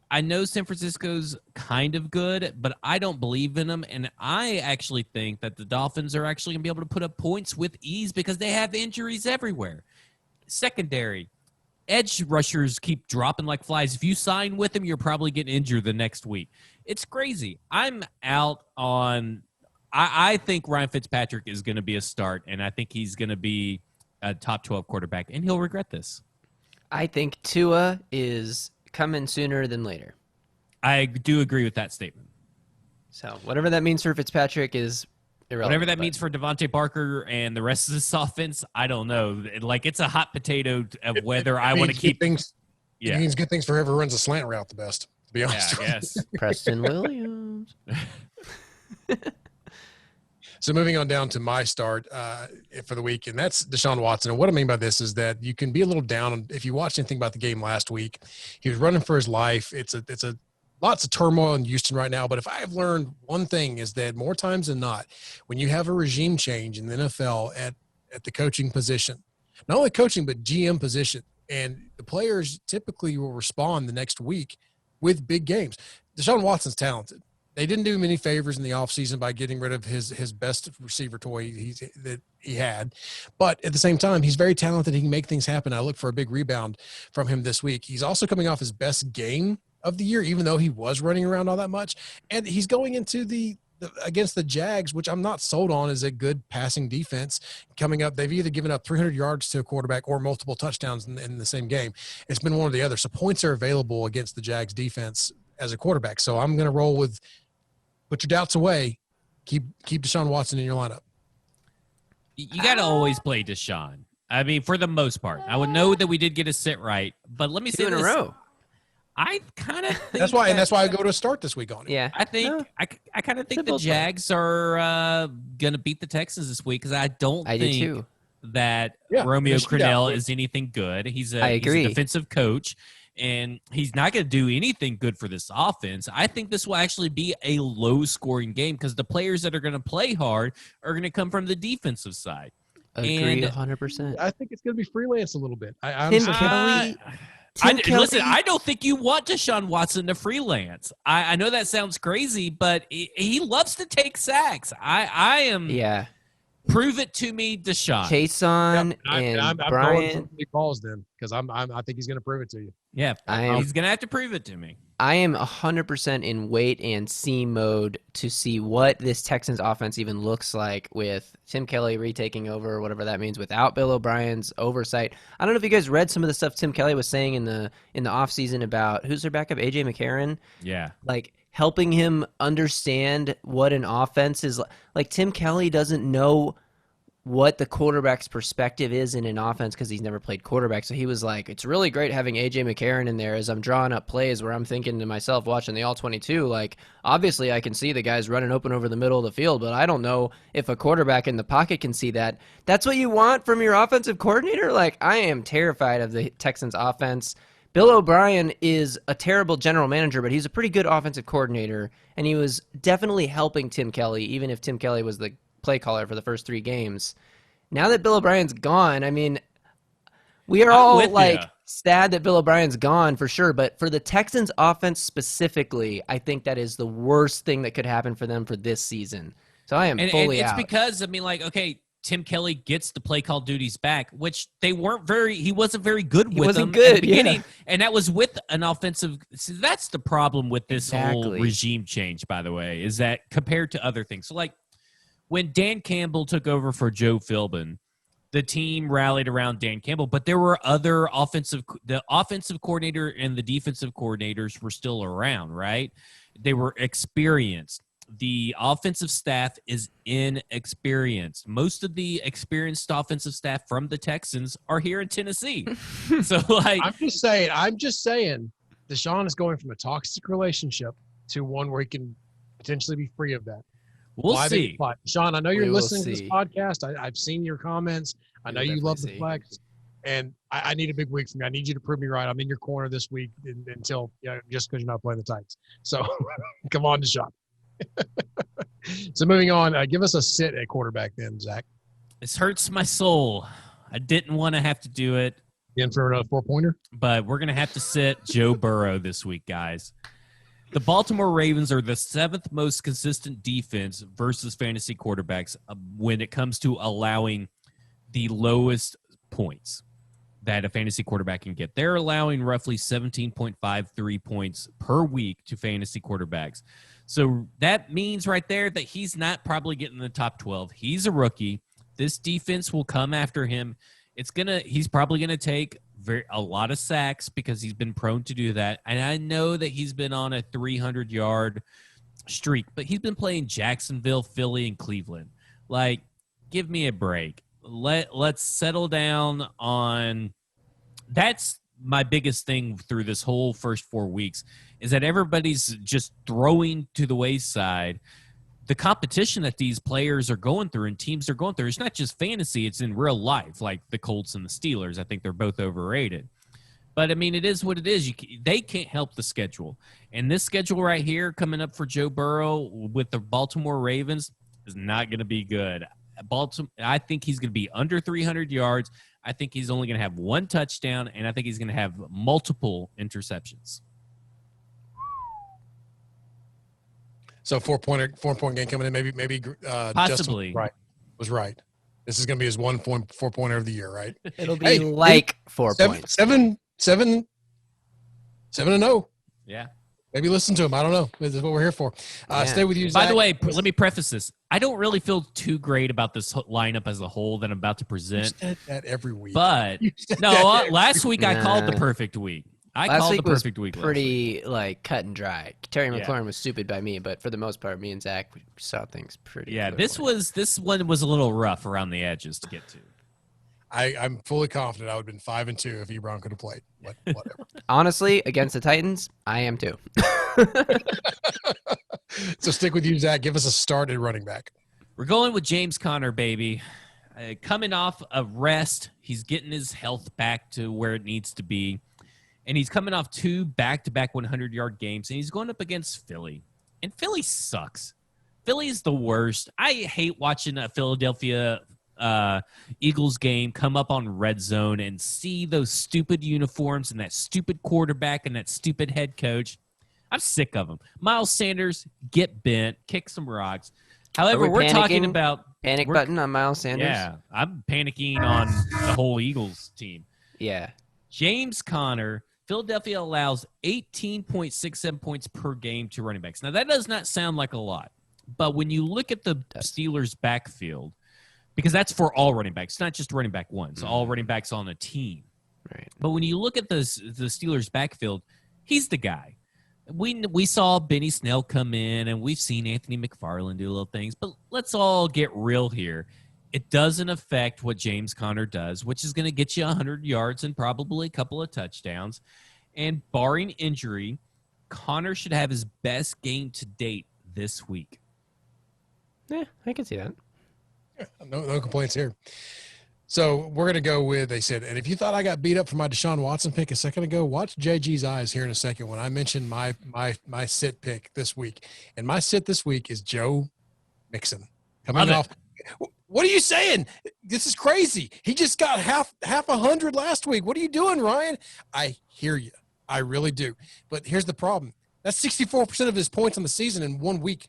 I know San Francisco's kind of good, but I don't believe in them. And I actually think that the Dolphins are actually going to be able to put up points with ease because they have injuries everywhere. Secondary, edge rushers keep dropping like flies. If you sign with them, you're probably getting injured the next week. It's crazy. I'm out on – I think Ryan Fitzpatrick is going to be a start, and I think he's going to be a top 12 quarterback, and he'll regret this. I think Tua is – coming sooner than later. I do agree with that statement. So whatever that means for Fitzpatrick is irrelevant. Whatever that means for Devontae Parker and the rest of this offense, I don't know. It's a hot potato of whether I want to keep things. Yeah, it means good things for whoever runs a slant route the best. To be honest, I guess Preston Williams. So moving on down to my start for the week, and that's Deshaun Watson. And what I mean by this is that you can be a little down if you watched anything about the game last week. He was running for his life. It's a lots of turmoil in Houston right now. But if I have learned one thing is that more times than not, when you have a regime change in the NFL at the coaching position, not only coaching, but GM position. And the players typically will respond the next week with big games. Deshaun Watson's talented. They didn't do him any favors in the offseason by getting rid of his best receiver toy that he had. But at the same time, he's very talented. He can make things happen. I look for a big rebound from him this week. He's also coming off his best game of the year, even though he was running around all that much. And he's going into the against the Jags, which I'm not sold on as a good passing defense coming up. They've either given up 300 yards to a quarterback or multiple touchdowns in the same game. It's been one or the other. So points are available against the Jags defense as a quarterback. So I'm going to roll with put your doubts away. Keep Deshaun Watson in your lineup. You got to always play Deshaun. I mean, for the most part. I would know that we did get a sit right, but let me say Two in a row. I kind of think That's why I go to a start this week on it. Yeah. I think I kind of think the Simple play. Jags are gonna beat the Texans this week because I do too. think that Yeah, Romeo they should be Crennel out. is anything good. He's I a agree. defensive coach, and he's not going to do anything good for this offense. I think this will actually be a low-scoring game because the players that are going to play hard are going to come from the defensive side. Agree And- 100%. I think it's going to be freelance a little bit. I Tim honestly Kelly. Listen, I don't think you want Deshaun Watson to freelance. I know that sounds crazy, but he loves to take sacks. I am. Yeah. Prove it to me, Deshaun. Kason I'm and going Brian. for big balls then because I think he's going to prove it to you. Yeah, he's going to have to prove it to me. I am 100% in wait and see mode to see what this Texans offense even looks like with Tim Kelly retaking over, whatever that means, without Bill O'Brien's oversight. I don't know if you guys read some of the stuff Tim Kelly was saying in the offseason about who's their backup, AJ McCarron. Yeah. Like helping him understand what an offense is like. Tim Kelly doesn't know what the quarterback's perspective is in an offense because he's never played quarterback. So he was like, it's really great having A.J. McCarron in there as I'm drawing up plays where I'm thinking to myself watching the All-22, like, obviously I can see the guys running open over the middle of the field, but I don't know if a quarterback in the pocket can see that. That's what you want from your offensive coordinator? Like, I am terrified of the Texans offense. Bill O'Brien is a terrible general manager, but he's a pretty good offensive coordinator, and he was definitely helping Tim Kelly, even if Tim Kelly was the play caller for the first 3 games. Now that Bill O'Brien's gone, I mean, we are all like sad that Bill O'Brien's gone for sure, but for the Texans offense specifically, I think that is the worst thing that could happen for them for this season. So I am fully it's out. because, I mean, like, okay, Tim Kelly gets the play call duties back, which he wasn't very good with them at the beginning. And that was with an offensive. See, that's the problem with this whole regime change, by the way, is that compared to other things. So like, when Dan Campbell took over for Joe Philbin, the team rallied around Dan Campbell, but there were other the offensive coordinator and the defensive coordinators were still around, right? They were experienced. The offensive staff is inexperienced. Most of the experienced offensive staff from the Texans are here in Tennessee. So like, I'm just saying Deshaun is going from a toxic relationship to one where he can potentially be free of that. We'll see. Sean, I know you're listening to this podcast. I've seen your comments. I know you love the flex, and I need a big week from you. I need you to prove me right. I'm in your corner this week until just because you're not playing the Titans. So come on, Deshaun. So moving on, give us a sit at quarterback then, Zach. This hurts my soul. I didn't want to have to do it. In for another 4-pointer? But we're going to have to sit Joe Burrow this week, guys. The Baltimore Ravens are the 7th most consistent defense versus fantasy quarterbacks when it comes to allowing the lowest points that a fantasy quarterback can get. They're allowing roughly 17.53 points per week to fantasy quarterbacks. So that means right there that he's not probably getting the top 12. He's a rookie. This defense will come after him. He's probably going to take a lot of sacks because he's been prone to do that. And I know that he's been on a 300-yard streak, but he's been playing Jacksonville, Philly, and Cleveland. Like, give me a break. Let's settle down on – that's my biggest thing through this whole first 4 weeks is that everybody's just throwing to the wayside the competition that these players are going through and teams are going through. It's not just fantasy, it's in real life, like the Colts and the Steelers. I think they're both overrated. But, I mean, it is what it is. They can't help the schedule. And this schedule right here coming up for Joe Burrow with the Baltimore Ravens is not going to be good. Baltimore. I think he's going to be under 300 yards. I think he's only going to have one touchdown, and I think he's going to have multiple interceptions. So 4-point game coming in. Maybe Possibly. Justin was right. This is going to be his 4-pointer of the year, right? It'll be 4 points. 7-0. Yeah. Maybe listen to him. I don't know. This is what we're here for. Stay with you, Zach. By the way, let me preface this. I don't really feel too great about this lineup as a whole that I'm about to present. You said that every week. But last week I called the perfect week. Last week was week. Pretty cut and dry. Terry McLaurin was stupid by me, but for the most part, me and Zach we saw things pretty. Yeah, clearly. this one was a little rough around the edges to get to. I'm fully confident I would have been 5-2 if Ebron could have played. But whatever. Honestly, against the Titans, I am too. So stick with you, Zach. Give us a start at running back. We're going with James Conner, baby. Coming off a rest, he's getting his health back to where it needs to be. And he's coming off 2 back-to-back 100-yard games, and he's going up against Philly. And Philly sucks. Philly is the worst. I hate watching a Philadelphia Eagles game come up on red zone and see those stupid uniforms and that stupid quarterback and that stupid head coach. I'm sick of them. Miles Sanders, get bent, kick some rocks. However, we're talking about panic button on Miles Sanders. Yeah, I'm panicking on the whole Eagles team. Yeah. James Conner, Philadelphia allows 18.67 points per game to running backs. Now, that does not sound like a lot, but when you look at the Steelers' backfield, because that's for all running backs, not just running back one, it's all running backs on a team. Right. But when you look at the Steelers' backfield, he's the guy. We saw Benny Snell come in, and we've seen Anthony McFarland do little things, but let's all get real here. It doesn't affect what James Conner does, which is going to get you 100 yards and probably a couple of touchdowns. And barring injury, Conner should have his best game to date this week. Yeah, I can see that. Yeah, no complaints here. So we're going to go with, they said, and if you thought I got beat up for my Deshaun Watson pick a second ago, watch JG's eyes here in a second when I mentioned my sit pick this week. And my sit this week is Joe Mixon. Coming off. What are you saying? This is crazy. He just got half 100 last week. What are you doing, Ryan? I hear you. I really do. But here's the problem. That's 64% of his points on the season in 1 week.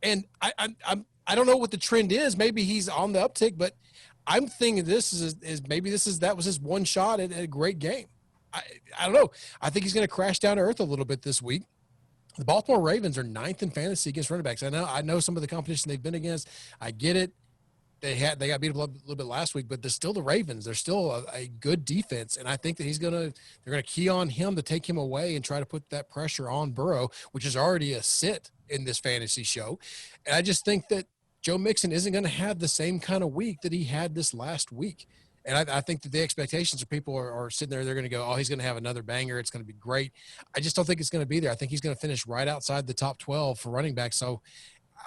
And I don't know what the trend is. Maybe he's on the uptick, but I'm thinking that was his one shot at a great game. I don't know. I think he's going to crash down to earth a little bit this week. The Baltimore Ravens are 9th in fantasy against running backs. I know some of the competition they've been against. I get it. They got beat up a little bit last week, but they're still the Ravens. They're still a good defense, and I think that they're gonna key on him to take him away and try to put that pressure on Burrow, which is already a sit in this fantasy show. And I just think that Joe Mixon isn't going to have the same kind of week that he had this last week. And I think that the expectations of people are sitting there. They're going to go, oh, he's going to have another banger. It's going to be great. I just don't think it's going to be there. I think he's going to finish right outside the top 12 for running back. So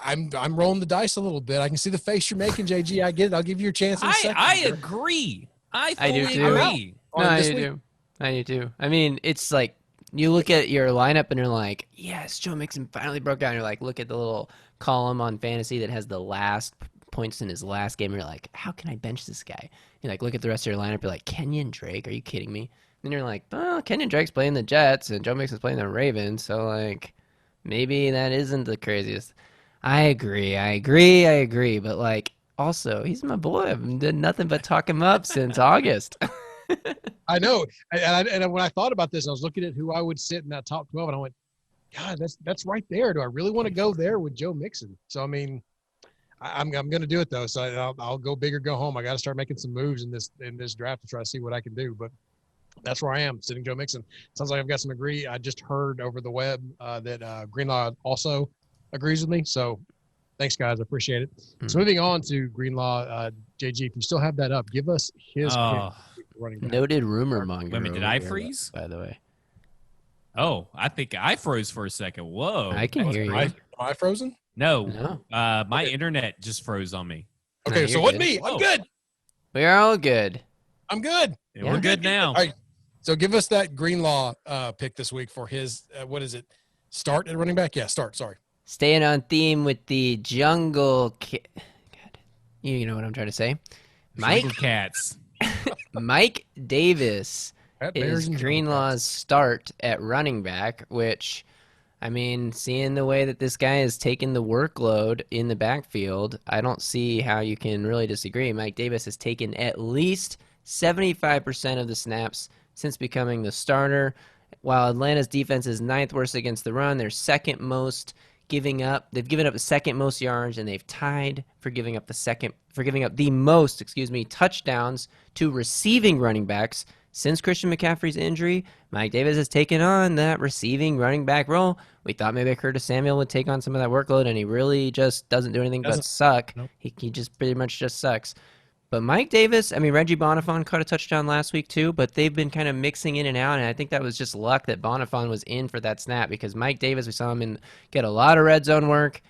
I'm rolling the dice a little bit. I can see the face you're making, JG. I get it. I'll give you your chance in a second. I agree. I do fully too. agree. No, I do too. I mean, it's like you look at your lineup and you're like, yes, Joe Mixon finally broke down. You're like, look at the little column on fantasy that has the last points in his last game. You're like, how can I bench this guy? You like look at the rest of your lineup. You're like, Kenyan Drake? Are you kidding me? And you're like, oh, Kenyan Drake's playing the Jets and Joe Mixon's playing the Ravens. So like, maybe that isn't the craziest. I agree. But like, also, he's my boy. I've done nothing but talk him up since August. I know. And when I thought about this, I was looking at who I would sit in that top 12, and I went, God, that's right there. Do I really want to go there with Joe Mixon? So, I mean, I'm going to do it, though. So I'll go big or go home. I got to start making some moves in this draft to try to see what I can do. But that's where I am, sitting Joe Mixon. Sounds like I've got some agree. I just heard over the web that Greenlaw also agrees with me. So thanks, guys. I appreciate it. So moving on to Greenlaw, JG, if you still have that up, give us his pick running back. Noted rumor monger. Wait a minute, did I freeze? By the way. Oh, I think I froze for a second. Whoa. I can hear you. Am I frozen? No. My internet just froze on me. Okay, No, so you're what good. me? I'm good. We're all good. I'm good. Yeah, we're good now. All right. So give us that Greenlaw pick this week for his, what is it? Start at running back? Yeah, start. Sorry. Staying on theme with the jungle. God You know what I'm trying to say. Mike Jungle Cats. Mike Davis Pat Bears is and Greenlaw's start at running back, which, I mean, seeing the way that this guy has taken the workload in the backfield, I don't see how you can really disagree. Mike Davis has taken at least 75% of the snaps since becoming the starter. While Atlanta's defense is 9th worst against the run, they're second most giving up. They've given up the second most yards, and they've tied for giving up the most, touchdowns to receiving running backs since Christian McCaffrey's injury. Mike Davis has taken on that receiving running back role. We thought maybe Curtis Samuel would take on some of that workload, and he really just doesn't do anything but suck. Nope. He just pretty much just sucks. But Mike Davis, I mean, Reggie Bonifon caught a touchdown last week too, but they've been kind of mixing in and out, and I think that was just luck that Bonifon was in for that snap because Mike Davis, we saw him get a lot of red zone work.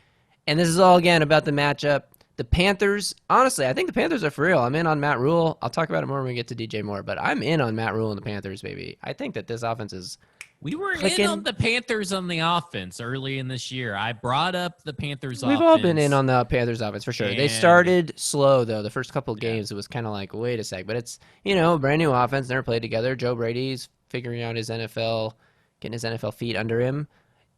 And this is all, again, about the matchup. The Panthers, honestly, I think the Panthers are for real. I'm in on Matt Rule. I'll talk about it more when we get to DJ Moore, but I'm in on Matt Rule and the Panthers, baby. I think that this offense is We were clicking. in on the Panthers on the offense early in this year. I brought up the Panthers We've offense. all been in on the Panthers offense for sure. They And- started slow, though. The first couple of games, it was kind of like, wait a sec. But it's, a brand new offense, never played together. Joe Brady's figuring out his NFL, getting his NFL feet under him.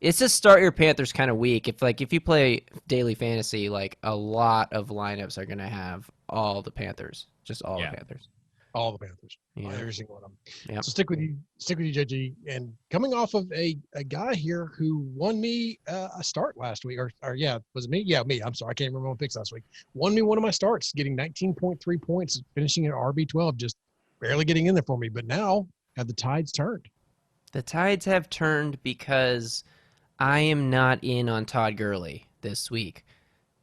It's just start your Panthers kind of weak. If you play daily fantasy, like a lot of lineups are going to have all the Panthers, just all Yeah. the Panthers. All the Panthers. Yeah. Every single one of them. Yep. So stick with you, JG. And coming off of a guy here who won me a start last week, or yeah, was it me? Yeah, me. I'm sorry, I can't remember my picks last week. Won me one of my starts, getting 19.3 points, finishing at RB12, just barely getting in there for me. But now, have the tides turned? The tides have turned because I am not in on Todd Gurley this week.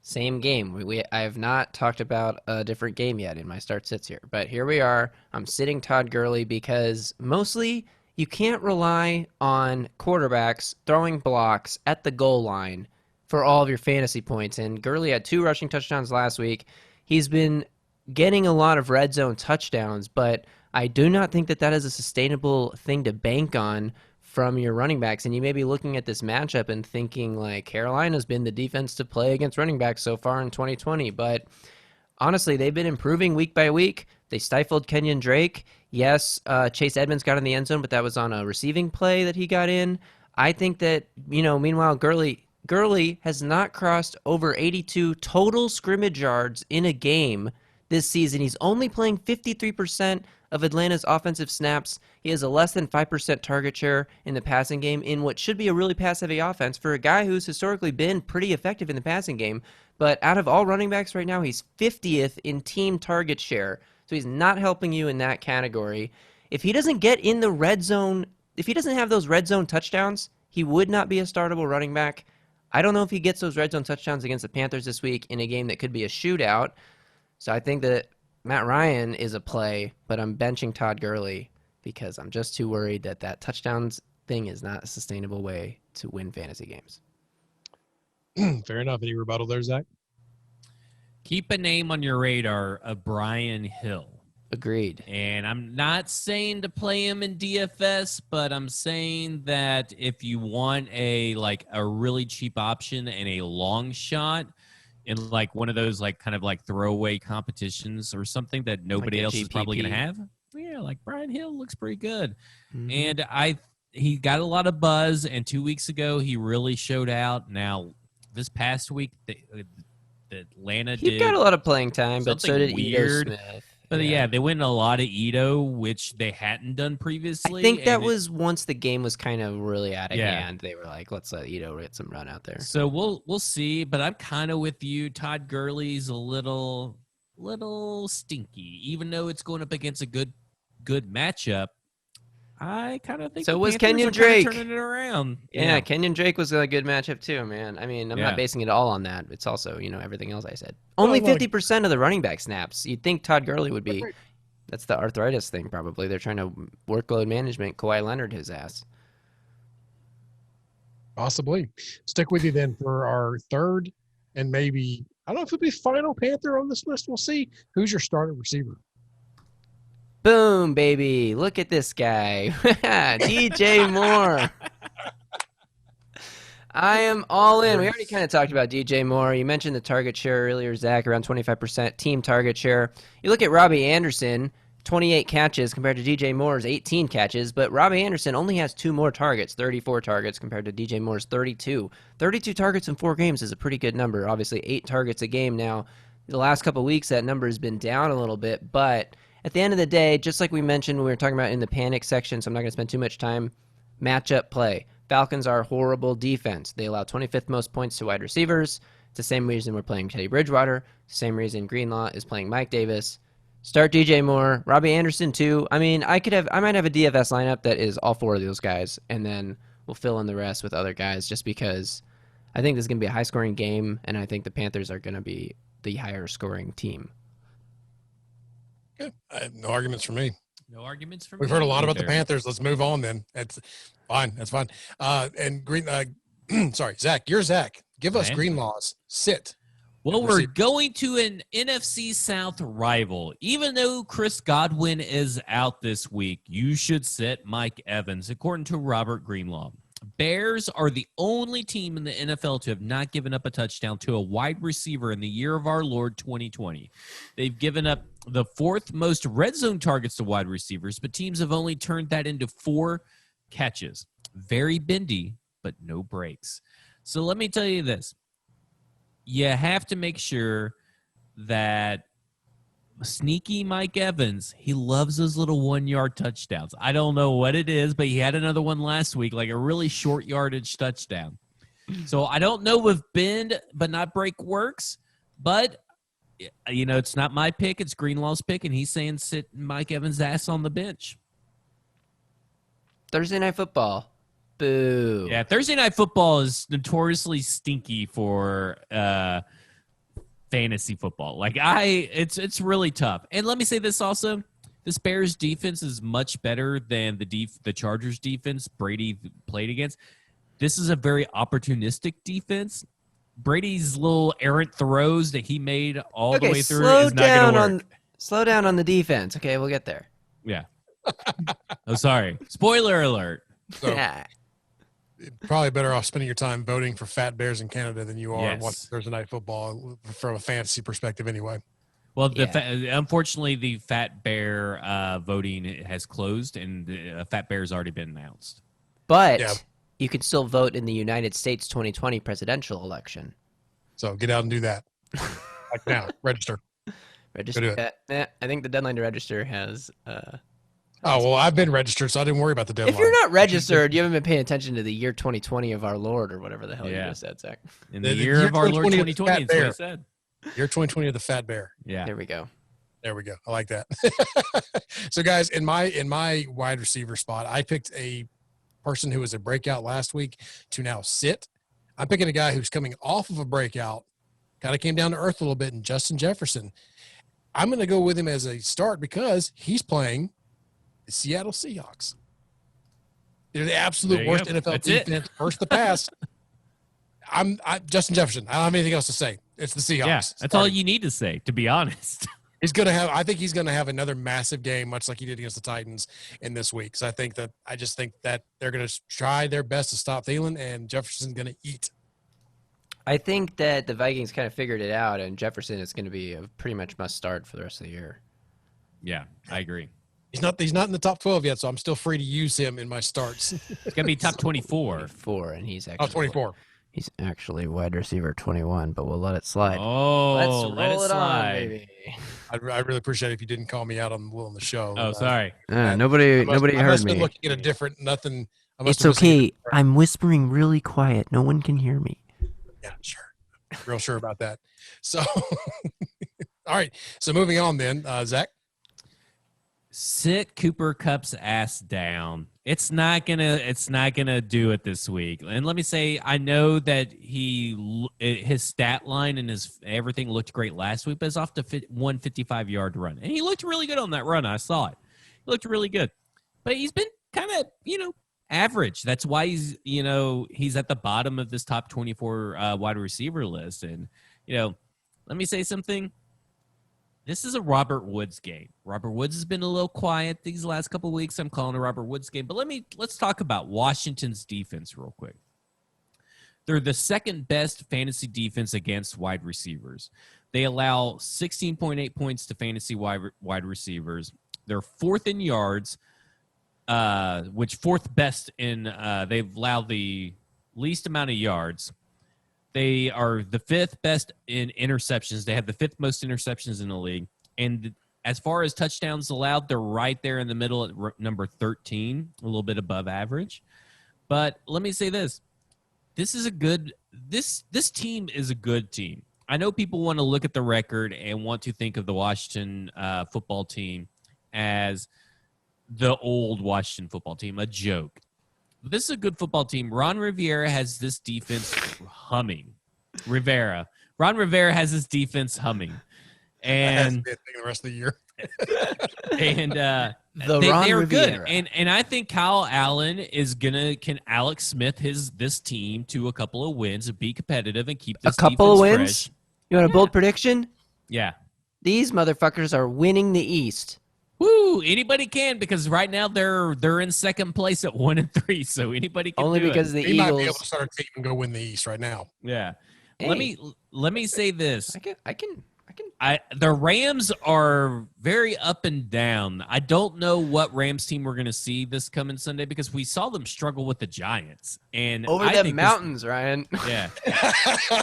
Same game. I have not talked about a different game yet in my start sits here. But here we are. I'm sitting Todd Gurley because mostly you can't rely on quarterbacks throwing blocks at the goal line for all of your fantasy points. And Gurley had 2 rushing touchdowns last week. He's been getting a lot of red zone touchdowns, but I do not think that is a sustainable thing to bank on from your running backs. And you may be looking at this matchup and thinking like Carolina's been the defense to play against running backs so far in 2020. But honestly, they've been improving week by week. They stifled Kenyan Drake. Yes, Chase Edmonds got in the end zone, but that was on a receiving play that he got in. I think that, meanwhile, Gurley has not crossed over 82 total scrimmage yards in a game this season. He's only playing 53% of Atlanta's offensive snaps. He has a less than 5% target share in the passing game in what should be a really pass-heavy offense for a guy who's historically been pretty effective in the passing game. But out of all running backs right now, he's 50th in team target share. So he's not helping you in that category. If he doesn't get in the red zone, if he doesn't have those red zone touchdowns, he would not be a startable running back. I don't know if he gets those red zone touchdowns against the Panthers this week in a game that could be a shootout. So I think that Matt Ryan is a play, but I'm benching Todd Gurley because I'm just too worried that touchdowns thing is not a sustainable way to win fantasy games. Fair enough. Any rebuttal there, Zach? Keep a name on your radar of Brian Hill. Agreed. And I'm not saying to play him in DFS, but I'm saying that if you want a really cheap option and a long shot in like one of those kind of throwaway competitions or something that nobody else is probably going to have, yeah, like Brian Hill looks pretty good. Mm-hmm. And he got a lot of buzz, and 2 weeks ago he really showed out. Now this past week, the Atlanta He did got a lot of playing time, but so something did weird. Ito Smith. But yeah, they went a lot of Ito, which they hadn't done previously. I think that and was once the game was kind of really out of Yeah. hand. They were like, let's let Ito get some run out there. So we'll see. But I'm kind of with you. Todd Gurley's a little stinky, even though it's going up against a good matchup. I kind of think So the was Panthers Kenyan are kinda Drake. turning it around. Yeah, Kenyan Drake was a good matchup too, man. I mean, I'm Yeah. not basing it all on that. It's also, everything else I said. Only Well, 50% of the running back snaps. You'd think Todd Gurley would be. That's the arthritis thing, probably. They're trying to workload management. Kawhi Leonard his ass. Possibly. Stick with you then for our third and maybe, I don't know if it'll be final Panther on this list. We'll see. Who's your starter receiver? Boom, baby. Look at this guy. DJ Moore. I am all in. We already kind of talked about DJ Moore. You mentioned the target share earlier, Zach, around 25% team target share. You look at Robbie Anderson, 28 catches compared to DJ Moore's 18 catches, but Robbie Anderson only has 2 more targets, 34 targets compared to DJ Moore's 32. 32 targets in 4 games is a pretty good number. Obviously, 8 targets a game now. The last couple of weeks, that number has been down a little bit, but at the end of the day, just like we mentioned when we were talking about in the panic section, so I'm not going to spend too much time, matchup play. Falcons are a horrible defense. They allow 25th most points to wide receivers. It's the same reason we're playing Teddy Bridgewater. Same reason Greenlaw is playing Mike Davis. Start DJ Moore, Robbie Anderson too. I mean, I might have a DFS lineup that is all 4 of those guys, and then we'll fill in the rest with other guys just because I think this is going to be a high-scoring game, and I think the Panthers are going to be the higher-scoring team. Good. No arguments for me. No arguments from We've heard a lot about the Panthers. Let's move on then. That's fine. That's fine. And sorry, Zach, you're Zach. Give us Greenlaw's sit. Well, we're going to an NFC South rival. Even though Chris Godwin is out this week, you should sit Mike Evans, according to Robert Greenlaw. Bears are the only team in the NFL to have not given up a touchdown to a wide receiver in the year of our Lord 2020. They've given up the 4th most red zone targets to wide receivers, but teams have only turned that into 4 catches. Very bendy, but no breaks. So let me tell you this. You have to make sure that sneaky Mike Evans, he loves those little 1-yard touchdowns. I don't know what it is, but he had another one last week, like a really short yardage touchdown. So I don't know if bend but not break works, but it's not my pick. It's Greenlaw's pick, and he's saying sit Mike Evans' ass on the bench. Thursday Night Football. Boo. Yeah, Thursday Night Football is notoriously stinky for fantasy football. It's really tough. And let me say this also. This Bears defense is much better than the Chargers defense Brady played against. This is a very opportunistic defense. Brady's little errant throws that he made all the way through is not going to work. Slow down on the defense. Okay, we'll get there. Yeah. Oh, sorry. Spoiler alert. So, probably better off spending your time voting for Fat Bears in Canada than you are watching Thursday Night Football from a fantasy perspective anyway. Well, unfortunately, the Fat Bear voting has closed, and Fat Bear's already been announced. But you can still vote in the United States 2020 presidential election. So get out and do that. Like now. Register. Register. I think the deadline to register has... Oh, well, I've been registered, so I didn't worry about the deadline. If you're not registered, you haven't been paying attention to the year 2020 of our Lord or whatever the hell you just said, Zach. In the year of our Lord 2020 is what I said. Year 2020 of the Fat Bear. Yeah. There we go. There we go. I like that. So, guys, in my wide receiver spot, I picked a person who was a breakout last week to now sit. I'm picking a guy who's coming off of a breakout, kind of came down to earth a little bit, in Justin Jefferson. I'm going to go with him as a start because he's playing the Seattle Seahawks. They're the absolute worst NFL defense. First to pass. I'm Justin Jefferson. I don't have anything else to say. It's the Seahawks. Yeah, that's all you need to say, to be honest. I think he's going to have another massive game, much like he did against the Titans in this week. So I just think that they're going to try their best to stop Thielen, and Jefferson's going to eat. I think that the Vikings kind of figured it out, and Jefferson is going to be a pretty much must start for the rest of the year. Yeah, I agree. He's not in the top 12 yet, so I'm still free to use him in my starts. It's going to be top 24. 24, and he's actually 24. He's actually wide receiver 21, but we'll let it slide. Oh, let it slide. on, baby. I really appreciate it if you didn't call me out on the show. Oh, sorry. Nobody heard me. I must have been looking at a different nothing. It's okay. I'm whispering really quiet. No one can hear me. Yeah, sure. Real sure about that. So, all right. So moving on then, Zach. Sit Cooper Kupp's ass down. It's not gonna do it this week. And let me say, I know that his stat line and his everything looked great last week, but it's off the 155-yard run, and he looked really good on that run. I saw it. He looked really good, but he's been kind of average. That's why he's at the bottom of this top 24 wide receiver list. And let me say something. This is a Robert Woods game. Robert Woods has been a little quiet these last couple of weeks. I'm calling a Robert Woods game. But let's talk about Washington's defense real quick. They're the second best fantasy defense against wide receivers. They allow 16.8 points to fantasy wide receivers. They're fourth in yards, which fourth best in they've allowed the least amount of yards. They are the fifth best in interceptions. They have the fifth most interceptions in the league. And as far as touchdowns allowed, they're right there in the middle at number 13, a little bit above average. But let me say this. This team is a good team. I know people want to look at the record and want to think of the Washington football team as the old Washington football team, a joke. But this is a good football team. Ron Rivera has this defense humming. Ron Rivera has this defense humming. And the rest of the year. And Ron good. And I think Kyle Allen can Alex Smith this team to a couple of wins and be competitive and keep this a couple of wins. Fresh. You want a bold prediction? Yeah. These motherfuckers are winning the East. Woo! Anybody can, because right now they're in second place at 1-3, so anybody can. Only do because it. the He Eagles might be able to start a team and go win the East right now. Yeah. Hey. Let me say this. I can. The Rams are very up and down. I don't know what Rams team we're going to see this coming Sunday because we saw them struggle with the Giants and Over the mountains, Ryan. Yeah.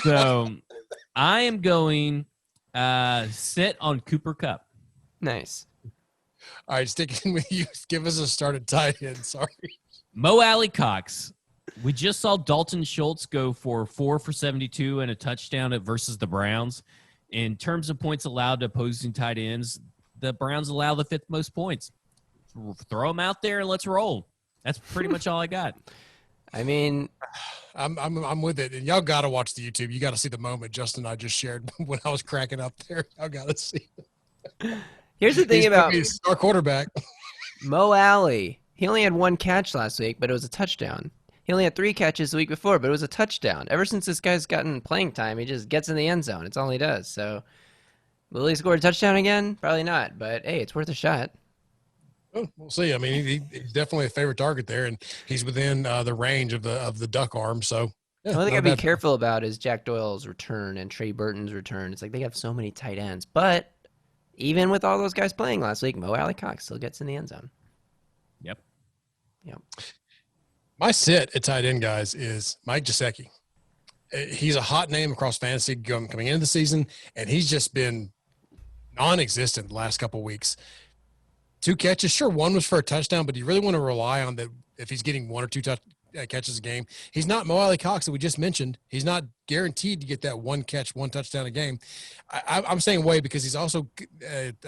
So I am going sit on Cooper Kupp. Nice. All right, sticking with you. Give us a start at tight end. Sorry. Mo Alley Cox. We just saw Dalton Schultz go for 4 for 72 and a touchdown versus the Browns. In terms of points allowed to opposing tight ends, the Browns allow the fifth most points. Throw them out there and let's roll. That's pretty much all I got. I mean, I'm with it, and y'all got to watch the YouTube. You got to see the moment Justin and I just shared when I was cracking up there. Y'all got to see it. Here's the thing about our quarterback, Mo Alley. He only had one catch last week, but it was a touchdown. He only had 3 catches the week before, but it was a touchdown. Ever since this guy's gotten playing time, he just gets in the end zone. It's all he does. So, will he score a touchdown again? Probably not. But, hey, it's worth a shot. Well, we'll see. I mean, he's definitely a favorite target there, and he's within the range of the duck arm. So, yeah, the only thing not I'd be bad. careful about is Jack Doyle's return and Trey Burton's return. It's like they have so many tight ends. But even with all those guys playing last week, Mo Alley Cox still gets in the end zone. Yep. My sit at tight end, guys, is Mike Giuseki. He's a hot name across fantasy coming into the season, and he's just been non-existent the last couple of weeks. 2 catches, sure, one was for a touchdown, but you really want to rely on that if he's getting 1 or 2 catches a game. He's not Mo Alley Cox that we just mentioned. He's not guaranteed to get that 1 catch, 1 touchdown a game. I'm saying way because he's also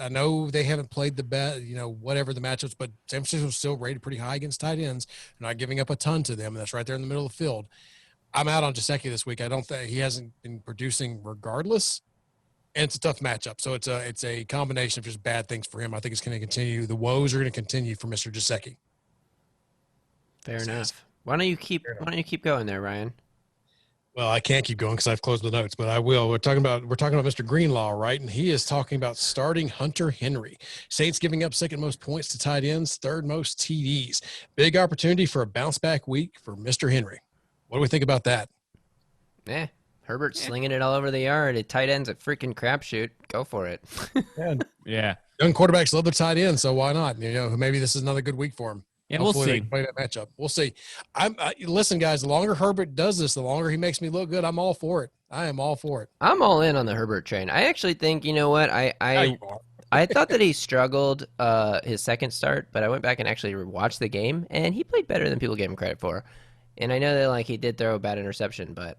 I know they haven't played the best, whatever the matchups, but San Francisco's still rated pretty high against tight ends. They're not giving up a ton to them, and that's right there in the middle of the field. I'm out on Giuseki this week. I don't think he hasn't been producing regardless, and it's a tough matchup. So it's a combination of just bad things for him. I think it's going to continue. The woes are going to continue for Mr. Giuseki. Fair enough. Why don't you keep going there, Ryan? Well, I can't keep going because I've closed the notes, but I will. We're talking about Mr. Greenlaw, right? And he is talking about starting Hunter Henry. Saints giving up second most points to tight ends, third most TDs. Big opportunity for a bounce back week for Mr. Henry. What do we think about that? Herbert slinging it all over the yard. At tight ends, a freaking crapshoot. Go for it. Yeah. Young quarterbacks love their tight end, so why not? Maybe this is another good week for him. Yeah, Hopefully we'll they see. can play that matchup. We'll see. Listen, guys. The longer Herbert does this, the longer he makes me look good. I'm all for it. I am all for it. I'm all in on the Herbert train. I actually think, you know what? Yeah, you are. I thought that he struggled his second start, but I went back and actually watched the game, and he played better than people gave him credit for. And I know that he did throw a bad interception, but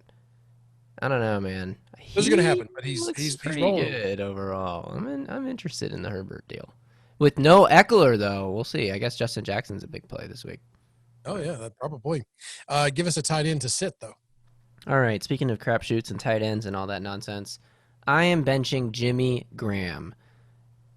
I don't know, man. Those are going to happen, but he's pretty rolling. good overall. I'm interested in the Herbert deal. With no Eckler, though, we'll see. I guess Justin Jackson's a big play this week. Oh, yeah, that probably. Give us a tight end to sit, though. All right, speaking of crapshoots and tight ends and all that nonsense, I am benching Jimmy Graham.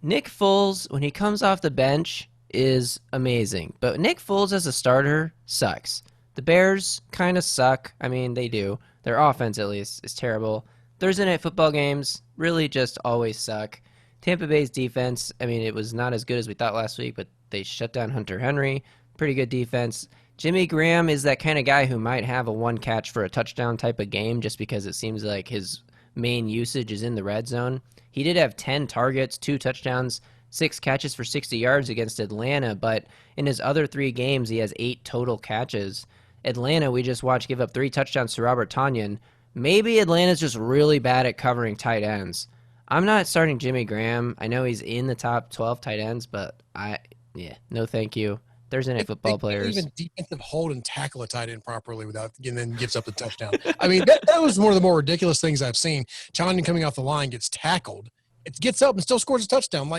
Nick Foles, when he comes off the bench, is amazing. But Nick Foles as a starter sucks. The Bears kind of suck. I mean, they do. Their offense, at least, is terrible. Thursday night football games really just always suck. Tampa Bay's defense, I mean, it was not as good as we thought last week, but they shut down Hunter Henry. Pretty good defense. Jimmy Graham is that kind of guy who might have a one catch for a touchdown type of game just because it seems like his main usage is in the red zone. He did have 10 targets, 2 touchdowns, 6 catches for 60 yards against Atlanta, but in his other 3 games, he has 8 total catches. Atlanta, we just watched give up 3 touchdowns to Robert Tonyan. Maybe Atlanta's just really bad at covering tight ends. I'm not starting Jimmy Graham. I know he's in the top 12 tight ends, but no thank you. Thursday Night Football players. Even defensive hold and tackle a tight end properly without, and then gives up the touchdown. I mean, that was one of the more ridiculous things I've seen. Tonyan coming off the line gets tackled. It gets up and still scores a touchdown.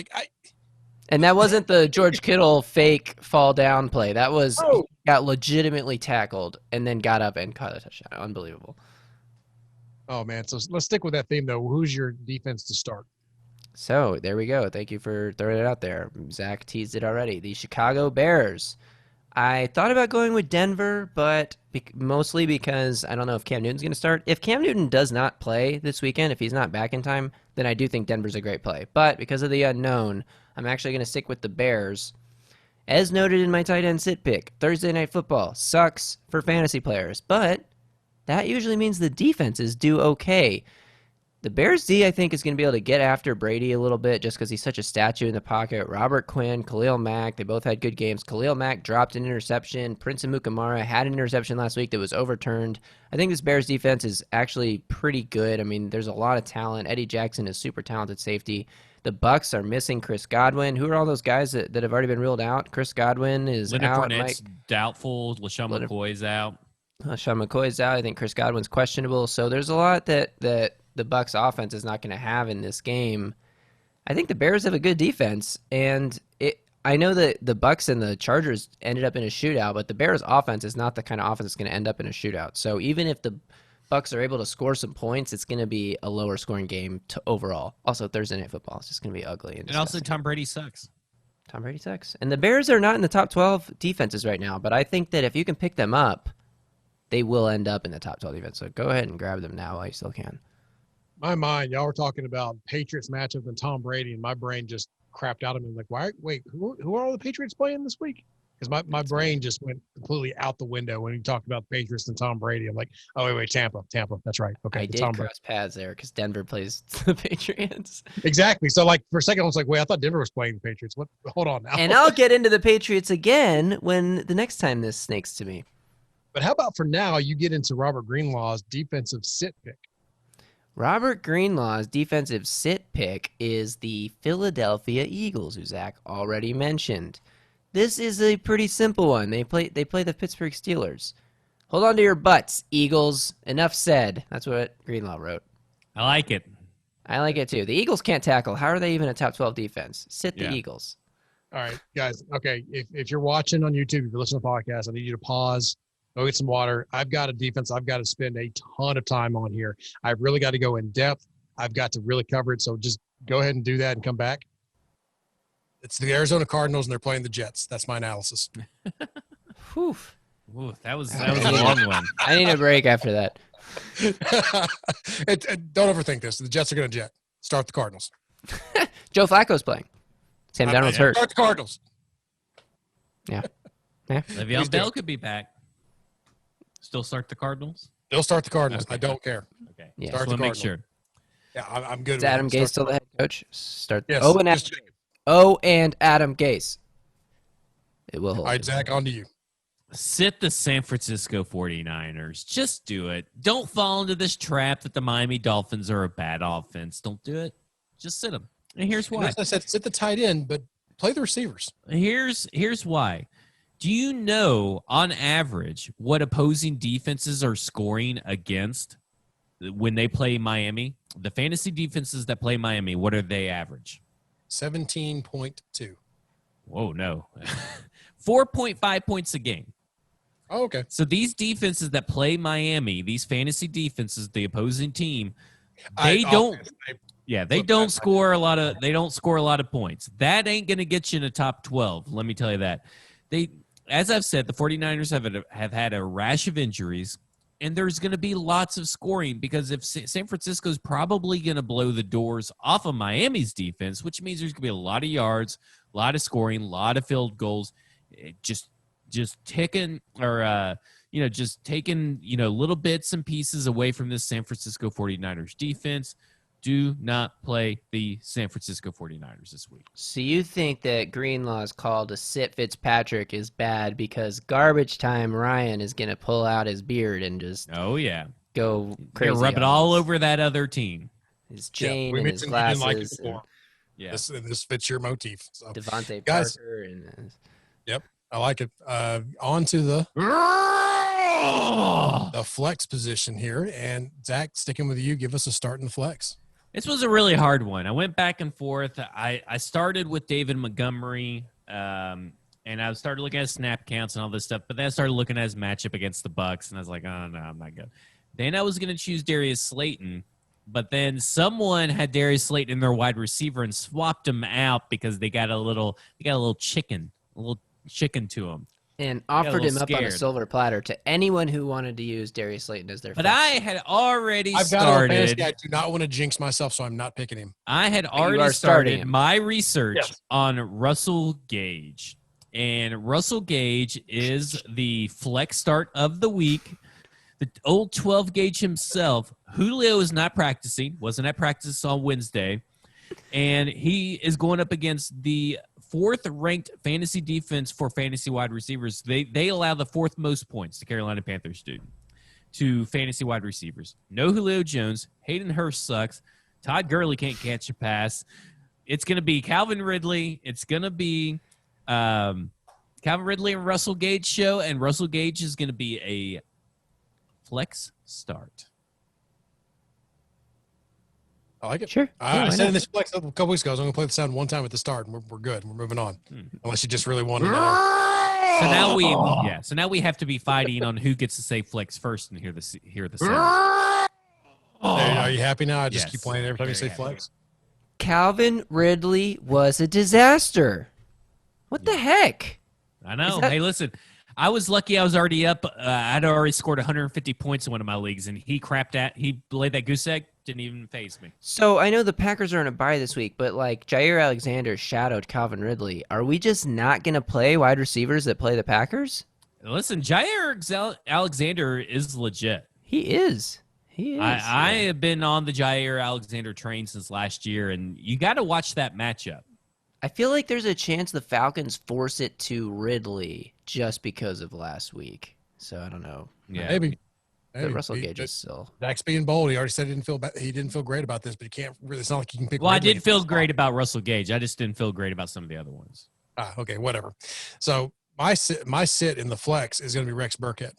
And that wasn't the George Kittle fake fall down play. That was he got legitimately tackled and then got up and caught a touchdown. Unbelievable. Oh, man. So let's stick with that theme, though. Who's your defense to start? So there we go. Thank you for throwing it out there. Zach teased it already. The Chicago Bears. I thought about going with Denver, but mostly because I don't know if Cam Newton's going to start. If Cam Newton does not play this weekend, if he's not back in time, then I do think Denver's a great play. But because of the unknown, I'm actually going to stick with the Bears. As noted in my tight end sit pick, Thursday Night Football sucks for fantasy players, but that usually means the defenses do okay. The Bears D, I think, is going to be able to get after Brady a little bit just because he's such a statue in the pocket. Robert Quinn, Khalil Mack, they both had good games. Khalil Mack dropped an interception. Prince Amukamara had an interception last week that was overturned. I think this Bears defense is actually pretty good. I mean, there's a lot of talent. Eddie Jackson is super talented safety. The Bucs are missing Chris Godwin. Who are all those guys that have already been ruled out? Chris Godwin is Leonard out. Fournette's doubtful. LaShawn McCoy's out. LaShawn McCoy's out. I think Chris Godwin's questionable. So there's a lot that the Bucs offense is not going to have in this game. I think the Bears have a good defense, and I know that the Bucs and the Chargers ended up in a shootout, but the Bears offense is not the kind of offense that's going to end up in a shootout. So even if the Bucs are able to score some points, it's going to be a lower scoring game overall. Also, Thursday Night Football is just going to be ugly. And also, Tom Brady sucks. Tom Brady sucks. And the Bears are not in the top 12 defenses right now, but I think that if you can pick them up, they will end up in the top 12 defense. So go ahead and grab them now while you still can. My mind, y'all were talking about Patriots matchup and Tom Brady, and my brain just crapped out of me. Like, wait, who are all the Patriots playing this week? Because my brain just went completely out the window when you talked about the Patriots and Tom Brady. I'm like, oh, wait, Tampa. That's right. Okay, I did Tom cross paths there because Denver plays the Patriots. Exactly. So, for a second, I was like, wait, I thought Denver was playing the Patriots. What? Hold on now. And I'll get into the Patriots again when the next time this snakes to me. But how about for now, you get into Robert Greenlaw's defensive sit pick? Robert Greenlaw's defensive sit pick is the Philadelphia Eagles, who Zach already mentioned. This is a pretty simple one. They play the Pittsburgh Steelers. Hold on to your butts, Eagles. Enough said. That's what Greenlaw wrote. I like it. I like it too. The Eagles can't tackle. How are they even a top 12 defense? Sit the Eagles. All right, guys. Okay, if you're watching on YouTube, if you're listening to the podcast, I need you to pause. Go get some water. I've got a defense I've got to spend a ton of time on here. I've really got to go in depth. I've got to really cover it. So just go ahead and do that and come back. It's the Arizona Cardinals, and they're playing the Jets. That's my analysis. Whew. Ooh, that was a long one. I need a break after that. Don't overthink this. The Jets are going to jet. Start the Cardinals. Joe Flacco's playing. Sam Darnold's hurt. Start the Cardinals. Yeah. Le'Veon Bell could be back. Still start the Cardinals? They'll start the Cardinals. Okay. I don't care. Okay. Yeah. Start Just the want Cardinals. to make sure. Yeah, I'm good. Is Adam Gase still the head coach? Start. Yes. And Adam Gase. It will hold. All right, Zach, on to you. Sit the San Francisco 49ers. Just do it. Don't fall into this trap that the Miami Dolphins are a bad offense. Don't do it. Just sit them. And here's why. As I said, sit the tight end, but play the receivers. Here's why. Do you know, on average, what opposing defenses are scoring against when they play Miami? The fantasy defenses that play Miami, what are they average? 17.2. Whoa, no. 4.5 points a game. Oh, okay. So these defenses that play Miami, these fantasy defenses, the opposing team, they don't score a lot of points. That ain't going to get you in the top 12. Let me tell you that. As I've said, the 49ers have had a rash of injuries, and there's going to be lots of scoring because if San Francisco's probably going to blow the doors off of Miami's defense, which means there's going to be a lot of yards, a lot of scoring, a lot of field goals. Just just taking little bits and pieces away from this San Francisco 49ers defense. Do not play the San Francisco 49ers this week. So you think that Greenlaw's call to sit Fitzpatrick is bad because garbage time Ryan is going to pull out his beard and just go crazy. Rub it all over that other team. His chain and his glasses. Like it before. This fits your motif. So, Devontae guys, Parker. And yep, I like it. On to the flex position here. And, Zach, sticking with you, give us a start in the flex. This was a really hard one. I went back and forth. I started with David Montgomery, and I started looking at snap counts and all this stuff, but then I started looking at his matchup against the Bucs, and I was like, oh, no, I'm not good. Then I was going to choose Darius Slayton, but then someone had Darius Slayton in their wide receiver and swapped him out because they got a little chicken to him. And offered him up on a scared. silver platter to anyone who wanted to use Darius Slayton as their But flex. I had already I've got started. a fantasy. I do not want to jinx myself, so I'm not picking him. I had you already are starting started him. my research on Russell Gage. And Russell Gage is the flex start of the week. The old 12 Gage himself. Julio is not practicing, wasn't at practice on Wednesday. And he is going up against the fourth-ranked fantasy defense for fantasy wide receivers. They allow the fourth most points, the Carolina Panthers do, to fantasy wide receivers. No Julio Jones. Hayden Hurst sucks. Todd Gurley can't catch a pass. It's going to be Calvin Ridley. It's going to be Calvin Ridley and Russell Gage show, and Russell Gage is going to be a flex start. I like it. Sure. I said in this flex a couple weeks ago, I was only going to play the sound one time at the start, and we're good. We're moving on. Unless you just really want to know. So now we have to be fighting on who gets to say flex first and hear the sound. Are you happy now? I just Yes. keep playing every time you say Very happy. flex. Calvin Ridley was a disaster. What the heck? I know. Is that- Hey, listen, I was lucky I was already up. I'd already scored 150 points in one of my leagues, and he laid that goose egg, didn't even faze me. So I know the Packers are on a bye this week, but like Jair Alexander shadowed Calvin Ridley. Are we just not going to play wide receivers that play the Packers? Listen, Jair Alexander is legit. He is. He is. I have been on the Jair Alexander train since last year, and you got to watch that matchup. I feel like there's a chance the Falcons force it to Ridley just because of last week. So I don't know. Yeah. Maybe. But Russell Gage is still. Zach's being bold. He already said he didn't feel great about this, but he can't really. It's not like he can pick. Well, I Ridley did feel great about Russell Gage. I just didn't feel great about some of the other ones. Okay, whatever. So my sit in the flex is going to be Rex Burkhead.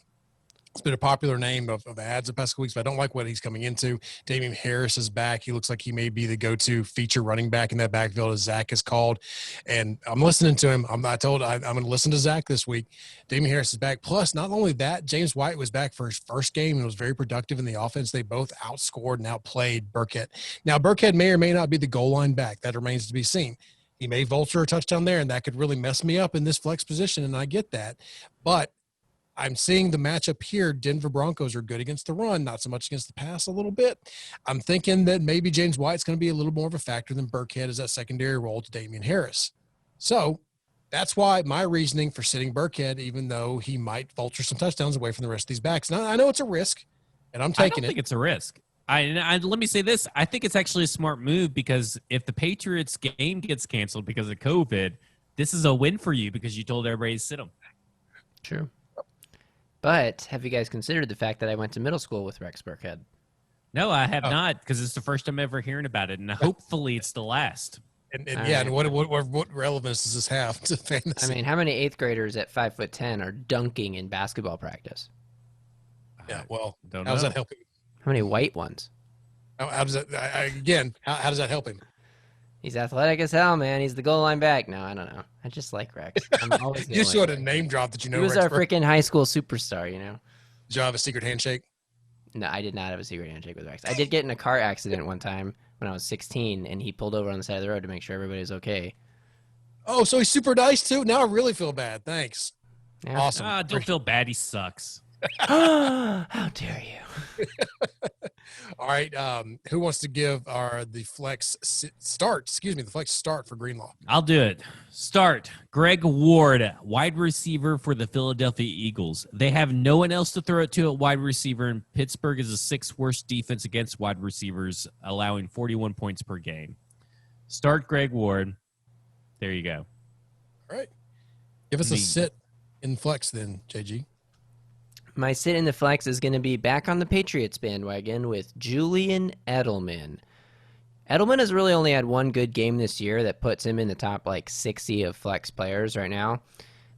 It's been a popular name of ads the past couple weeks, but I don't like what he's coming into. Damian Harris is back. He looks like he may be the go-to feature running back in that backfield, as Zach has called. And I'm listening to him. I'm going to listen to Zach this week. Damian Harris is back. Plus, not only that, James White was back for his first game and was very productive in the offense. They both outscored and outplayed Burkhead. Now, Burkhead may or may not be the goal line back. That remains to be seen. He may vulture a touchdown there, and that could really mess me up in this flex position, and I get that. But I'm seeing the matchup here. Denver Broncos are good against the run, not so much against the pass a little bit. I'm thinking that maybe James White's going to be a little more of a factor than Burkhead as that secondary role to Damian Harris. So that's why my reasoning for sitting Burkhead, even though he might vulture some touchdowns away from the rest of these backs. Now, I know it's a risk, and I'm taking I don't think it's a risk. Let me say this. I think it's actually a smart move because if the Patriots game gets canceled because of COVID, this is a win for you because you told everybody to sit them. True. But have you guys considered the fact that I went to middle school with Rex Burkhead? No, I have not because it's the first time ever hearing about it, and hopefully it's the last. And what relevance does this have to fantasy? I mean, how many eighth graders at 5'10" are dunking in basketball practice? Yeah, well, Don't how does know. that help him? How many white ones? How does that how does that help him? He's athletic as hell, man. He's the goal line back. No, I don't know. I just like Rex. I'm always You just like got a name drop that you know. He was Rex our Burkhead. freaking high school superstar, you know? Did you have a secret handshake? No, I did not have a secret handshake with Rex. I did get in a car accident one time when I was 16, and he pulled over on the side of the road to make sure everybody was okay. Oh, so he's super nice too. Now I really feel bad. Thanks. Yeah. Awesome. Don't feel bad. He sucks. How dare you? All right. Who wants to give the flex start? Excuse me, the flex start for Greenlaw. I'll do it. Start. Greg Ward, wide receiver for the Philadelphia Eagles. They have no one else to throw it to at wide receiver, and Pittsburgh is the sixth worst defense against wide receivers, allowing 41 points per game. Start Greg Ward. There you go. All right. Give us a sit in flex then, JG. My sit in the flex is going to be back on the Patriots bandwagon with Julian Edelman. Edelman has really only had one good game this year that puts him in the top 60 of flex players right now.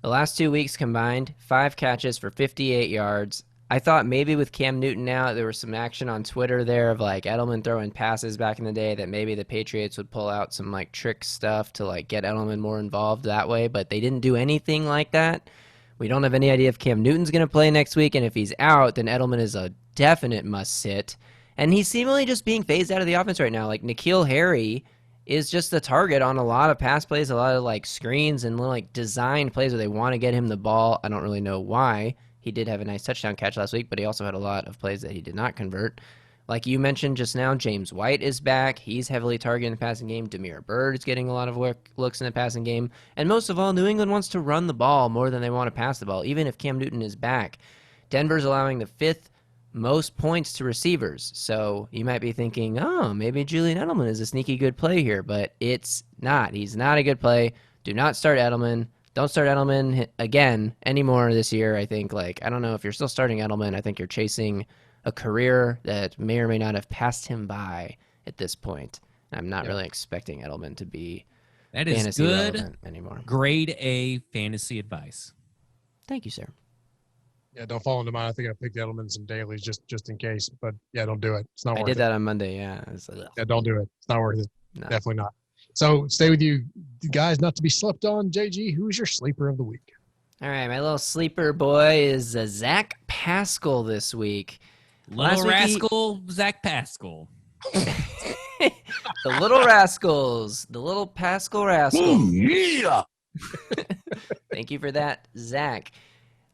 The last 2 weeks combined, 5 catches for 58 yards. I thought maybe with Cam Newton out, there was some action on Twitter there of Edelman throwing passes back in the day that maybe the Patriots would pull out some trick stuff to get Edelman more involved that way, but they didn't do anything like that. We don't have any idea if Cam Newton's going to play next week, and if he's out, then Edelman is a definite must-sit. And he's seemingly just being phased out of the offense right now. N'Keal Harry is just the target on a lot of pass plays, a lot of screens and little designed plays where they want to get him the ball. I don't really know why. He did have a nice touchdown catch last week, but he also had a lot of plays that he did not convert. Like you mentioned just now, James White is back. He's heavily targeting the passing game. Damiere Byrd is getting a lot of looks in the passing game. And most of all, New England wants to run the ball more than they want to pass the ball, even if Cam Newton is back. Denver's allowing the 5th most points to receivers. So you might be thinking, oh, maybe Julian Edelman is a sneaky good play here, but it's not. He's not a good play. Do not start Edelman. Don't start Edelman again anymore this year, I think. I don't know if you're still starting Edelman. I think you're chasing a career that may or may not have passed him by at this point. I'm not really expecting Edelman to be that is fantasy good relevant anymore. Grade A fantasy advice. Thank you, sir. Yeah, don't fall into mine. I think I picked Edelman some dailies just in case. But yeah, don't do it. It's not worth it. I did that on Monday. Yeah. Yeah, don't do it. It's not worth it. No. Definitely not. So stay with you guys, not to be slept on. JG, who is your sleeper of the week? All right, my little sleeper boy is Zach Pascal this week. Little rascal, Zach Pascal. The little rascals. The little Pascal rascals. Yeah. Thank you for that, Zach.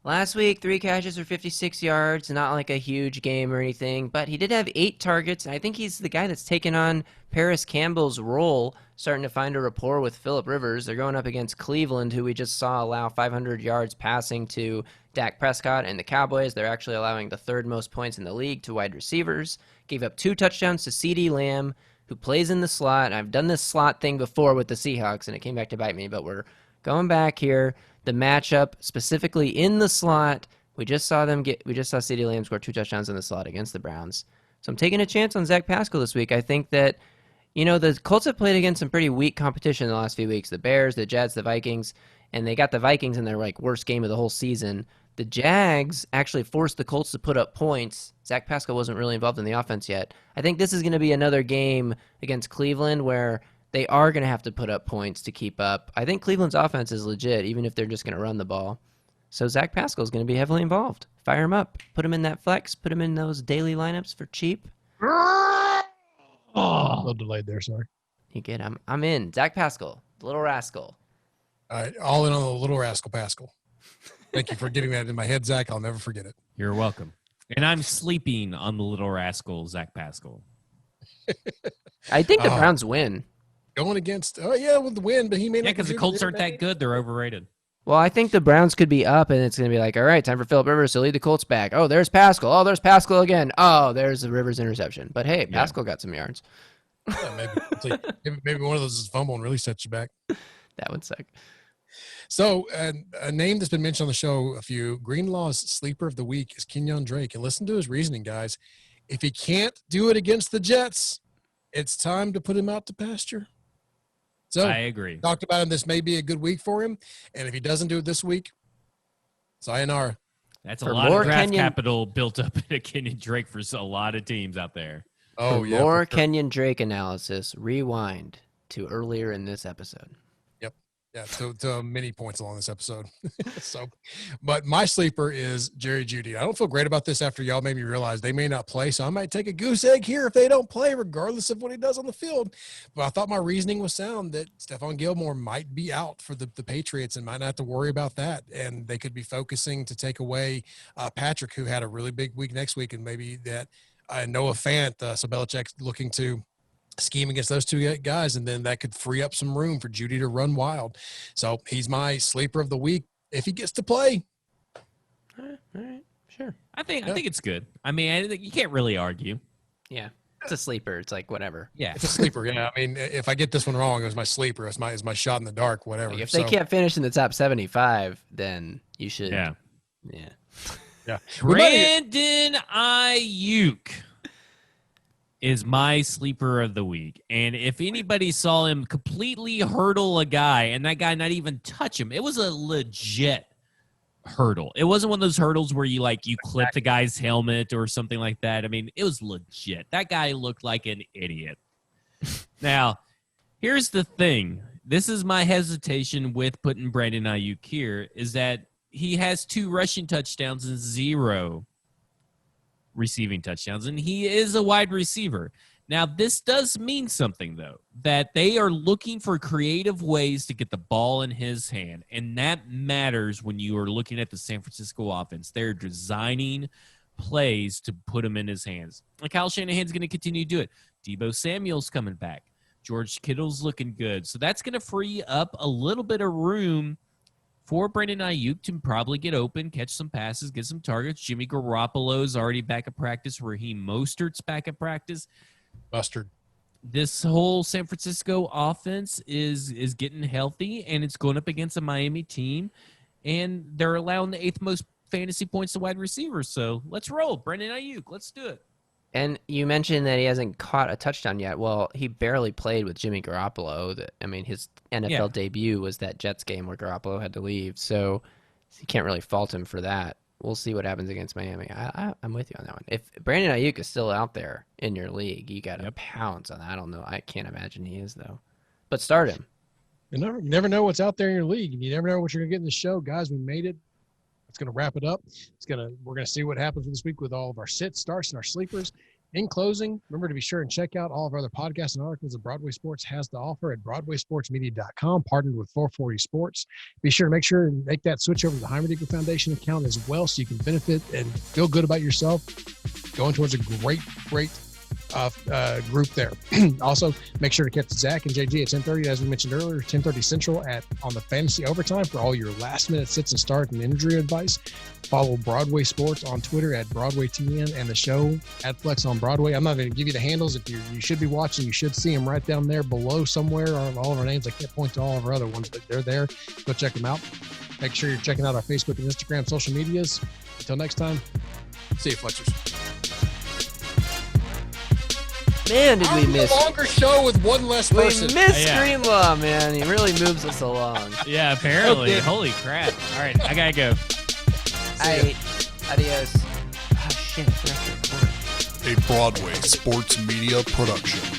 Last week, 3 catches for 56 yards. Not a huge game or anything, but he did have 8 targets. And I think he's the guy that's taken on Paris Campbell's role, starting to find a rapport with Phillip Rivers. They're going up against Cleveland, who we just saw allow 500 yards passing to Dak Prescott, and the Cowboys. They're actually allowing the 3rd most points in the league to wide receivers. Gave up 2 touchdowns to CeeDee Lamb, who plays in the slot. I've done this slot thing before with the Seahawks, and it came back to bite me, but we're going back here. The matchup specifically in the slot, we just saw CeeDee Lamb score 2 touchdowns in the slot against the Browns. So I'm taking a chance on Zach Pascal this week. I think that, the Colts have played against some pretty weak competition in the last few weeks. The Bears, the Jets, the Vikings, and they got the Vikings in their worst game of the whole season. The Jags actually forced the Colts to put up points. Zach Pascal wasn't really involved in the offense yet. I think this is going to be another game against Cleveland where they are going to have to put up points to keep up. I think Cleveland's offense is legit, even if they're just going to run the ball. So Zach Pascal is going to be heavily involved. Fire him up. Put him in that flex. Put him in those daily lineups for cheap. Oh, a little delayed there. Sorry. You get him. I'm in. Zach Pascal, the little rascal. All right, all in on the little rascal Pascal. Thank you for getting that in my head, Zach. I'll never forget it. You're welcome. And I'm sleeping on the little rascal, Zach Pascal. I think the Browns win. Going against, with the win, but he may not. Yeah, because the Colts aren't that good. They're overrated. Well, I think the Browns could be up, and it's going to be all right, time for Phillip Rivers to lead the Colts back. Oh, there's Pascal. Oh, there's Pascal again. Oh, there's the Rivers interception. But, hey, Pascal got some yards. Yeah, maybe one of those is fumble and really sets you back. That would suck. So a name that's been mentioned on the show a few, Greenlaw's sleeper of the week is Kenyan Drake. And listen to his reasoning, guys. If he can't do it against the Jets, it's time to put him out to pasture. So I agree. Talked about him. This may be a good week for him. And if he doesn't do it this week, sayonara. That's a lot of draft capital built up in a Kenyan Drake for a lot of teams out there. Oh, yeah. More Kenyan Drake analysis, rewind to earlier in this episode. Yeah, to many points along this episode. But my sleeper is Jerry Jeudy. I don't feel great about this after y'all made me realize they may not play, so I might take a goose egg here if they don't play, regardless of what he does on the field. But I thought my reasoning was sound that Stephon Gilmore might be out for the Patriots and might not have to worry about that. And they could be focusing to take away Patrick, who had a really big week next week, and maybe that Noah Fant. So Belichick's looking to scheme against those two guys, and then that could free up some room for Judy to run wild. So he's my sleeper of the week if he gets to play. All right, sure. I think it's good. I mean, you can't really argue. Yeah, it's a sleeper. It's like whatever. Yeah, It's a sleeper. Yeah, I mean, if I get this one wrong, it was my sleeper. It's my shot in the dark. Whatever. Like if they can't finish in the top 75, then you should. yeah. Yeah. Brandon Ayuk is my sleeper of the week. And if anybody saw him completely hurdle a guy and that guy not even touch him, it was a legit hurdle. It wasn't one of those hurdles where you clip the guy's helmet or something like that. I mean, it was legit. That guy looked like an idiot. Now, here's the thing. This is my hesitation with putting Brandon Ayuk here, is that he has 2 rushing touchdowns and 0 receiving touchdowns, and he is a wide receiver. Now, this does mean something, though, that they are looking for creative ways to get the ball in his hand, and that matters when you are looking at the San Francisco offense. They're designing plays to put him in his hands. And Kyle Shanahan's going to continue to do it. Deebo Samuel's coming back. George Kittle's looking good. So that's going to free up a little bit of room for Brandon Ayuk to probably get open, catch some passes, get some targets. Jimmy Garoppolo's already back at practice. Raheem Mostert's back at practice. Mustard. This whole San Francisco offense is getting healthy, and it's going up against a Miami team, and they're allowing the 8th most fantasy points to wide receivers. So let's roll. Brandon Ayuk, let's do it. And you mentioned that he hasn't caught a touchdown yet. Well, he barely played with Jimmy Garoppolo. I mean, his NFL debut was that Jets game where Garoppolo had to leave. So you can't really fault him for that. We'll see what happens against Miami. I'm with you on that one. If Brandon Ayuk is still out there in your league, you got to pounce on that. I don't know. I can't imagine he is, though. But start him. You never know what's out there in your league. You never know what you're going to get in the show. Guys, we made it. It's going to wrap it up. We're going to see what happens this week with all of our sits, starts, and our sleepers. In closing, remember to be sure and check out all of our other podcasts and articles that Broadway Sports has to offer at BroadwaySportsMedia.com, partnered with 440 Sports. Be sure to make that switch over to the Heimerdinger Foundation account as well, so you can benefit and feel good about yourself, going towards a great group there. Also, make sure to catch Zach and JG at 10:30, as we mentioned earlier, 10:30 Central on the Fantasy Overtime for all your last-minute sits and start and injury advice. Follow Broadway Sports on Twitter at BroadwayTN and the show at Flex on Broadway. I'm not going to give you the handles. If you should be watching, you should see them right down there below somewhere on all of our names. I can't point to all of our other ones, but they're there. Go check them out. Make sure you're checking out our Facebook and Instagram social medias. Until next time, see you, Flexers. Man, did we miss a longer show with one less person. We missed Greenlaw, man. He really moves us along. Yeah, apparently. Okay. Holy crap. All right, I got to go. Adios. Oh, shit. A Broadway Sports Media production.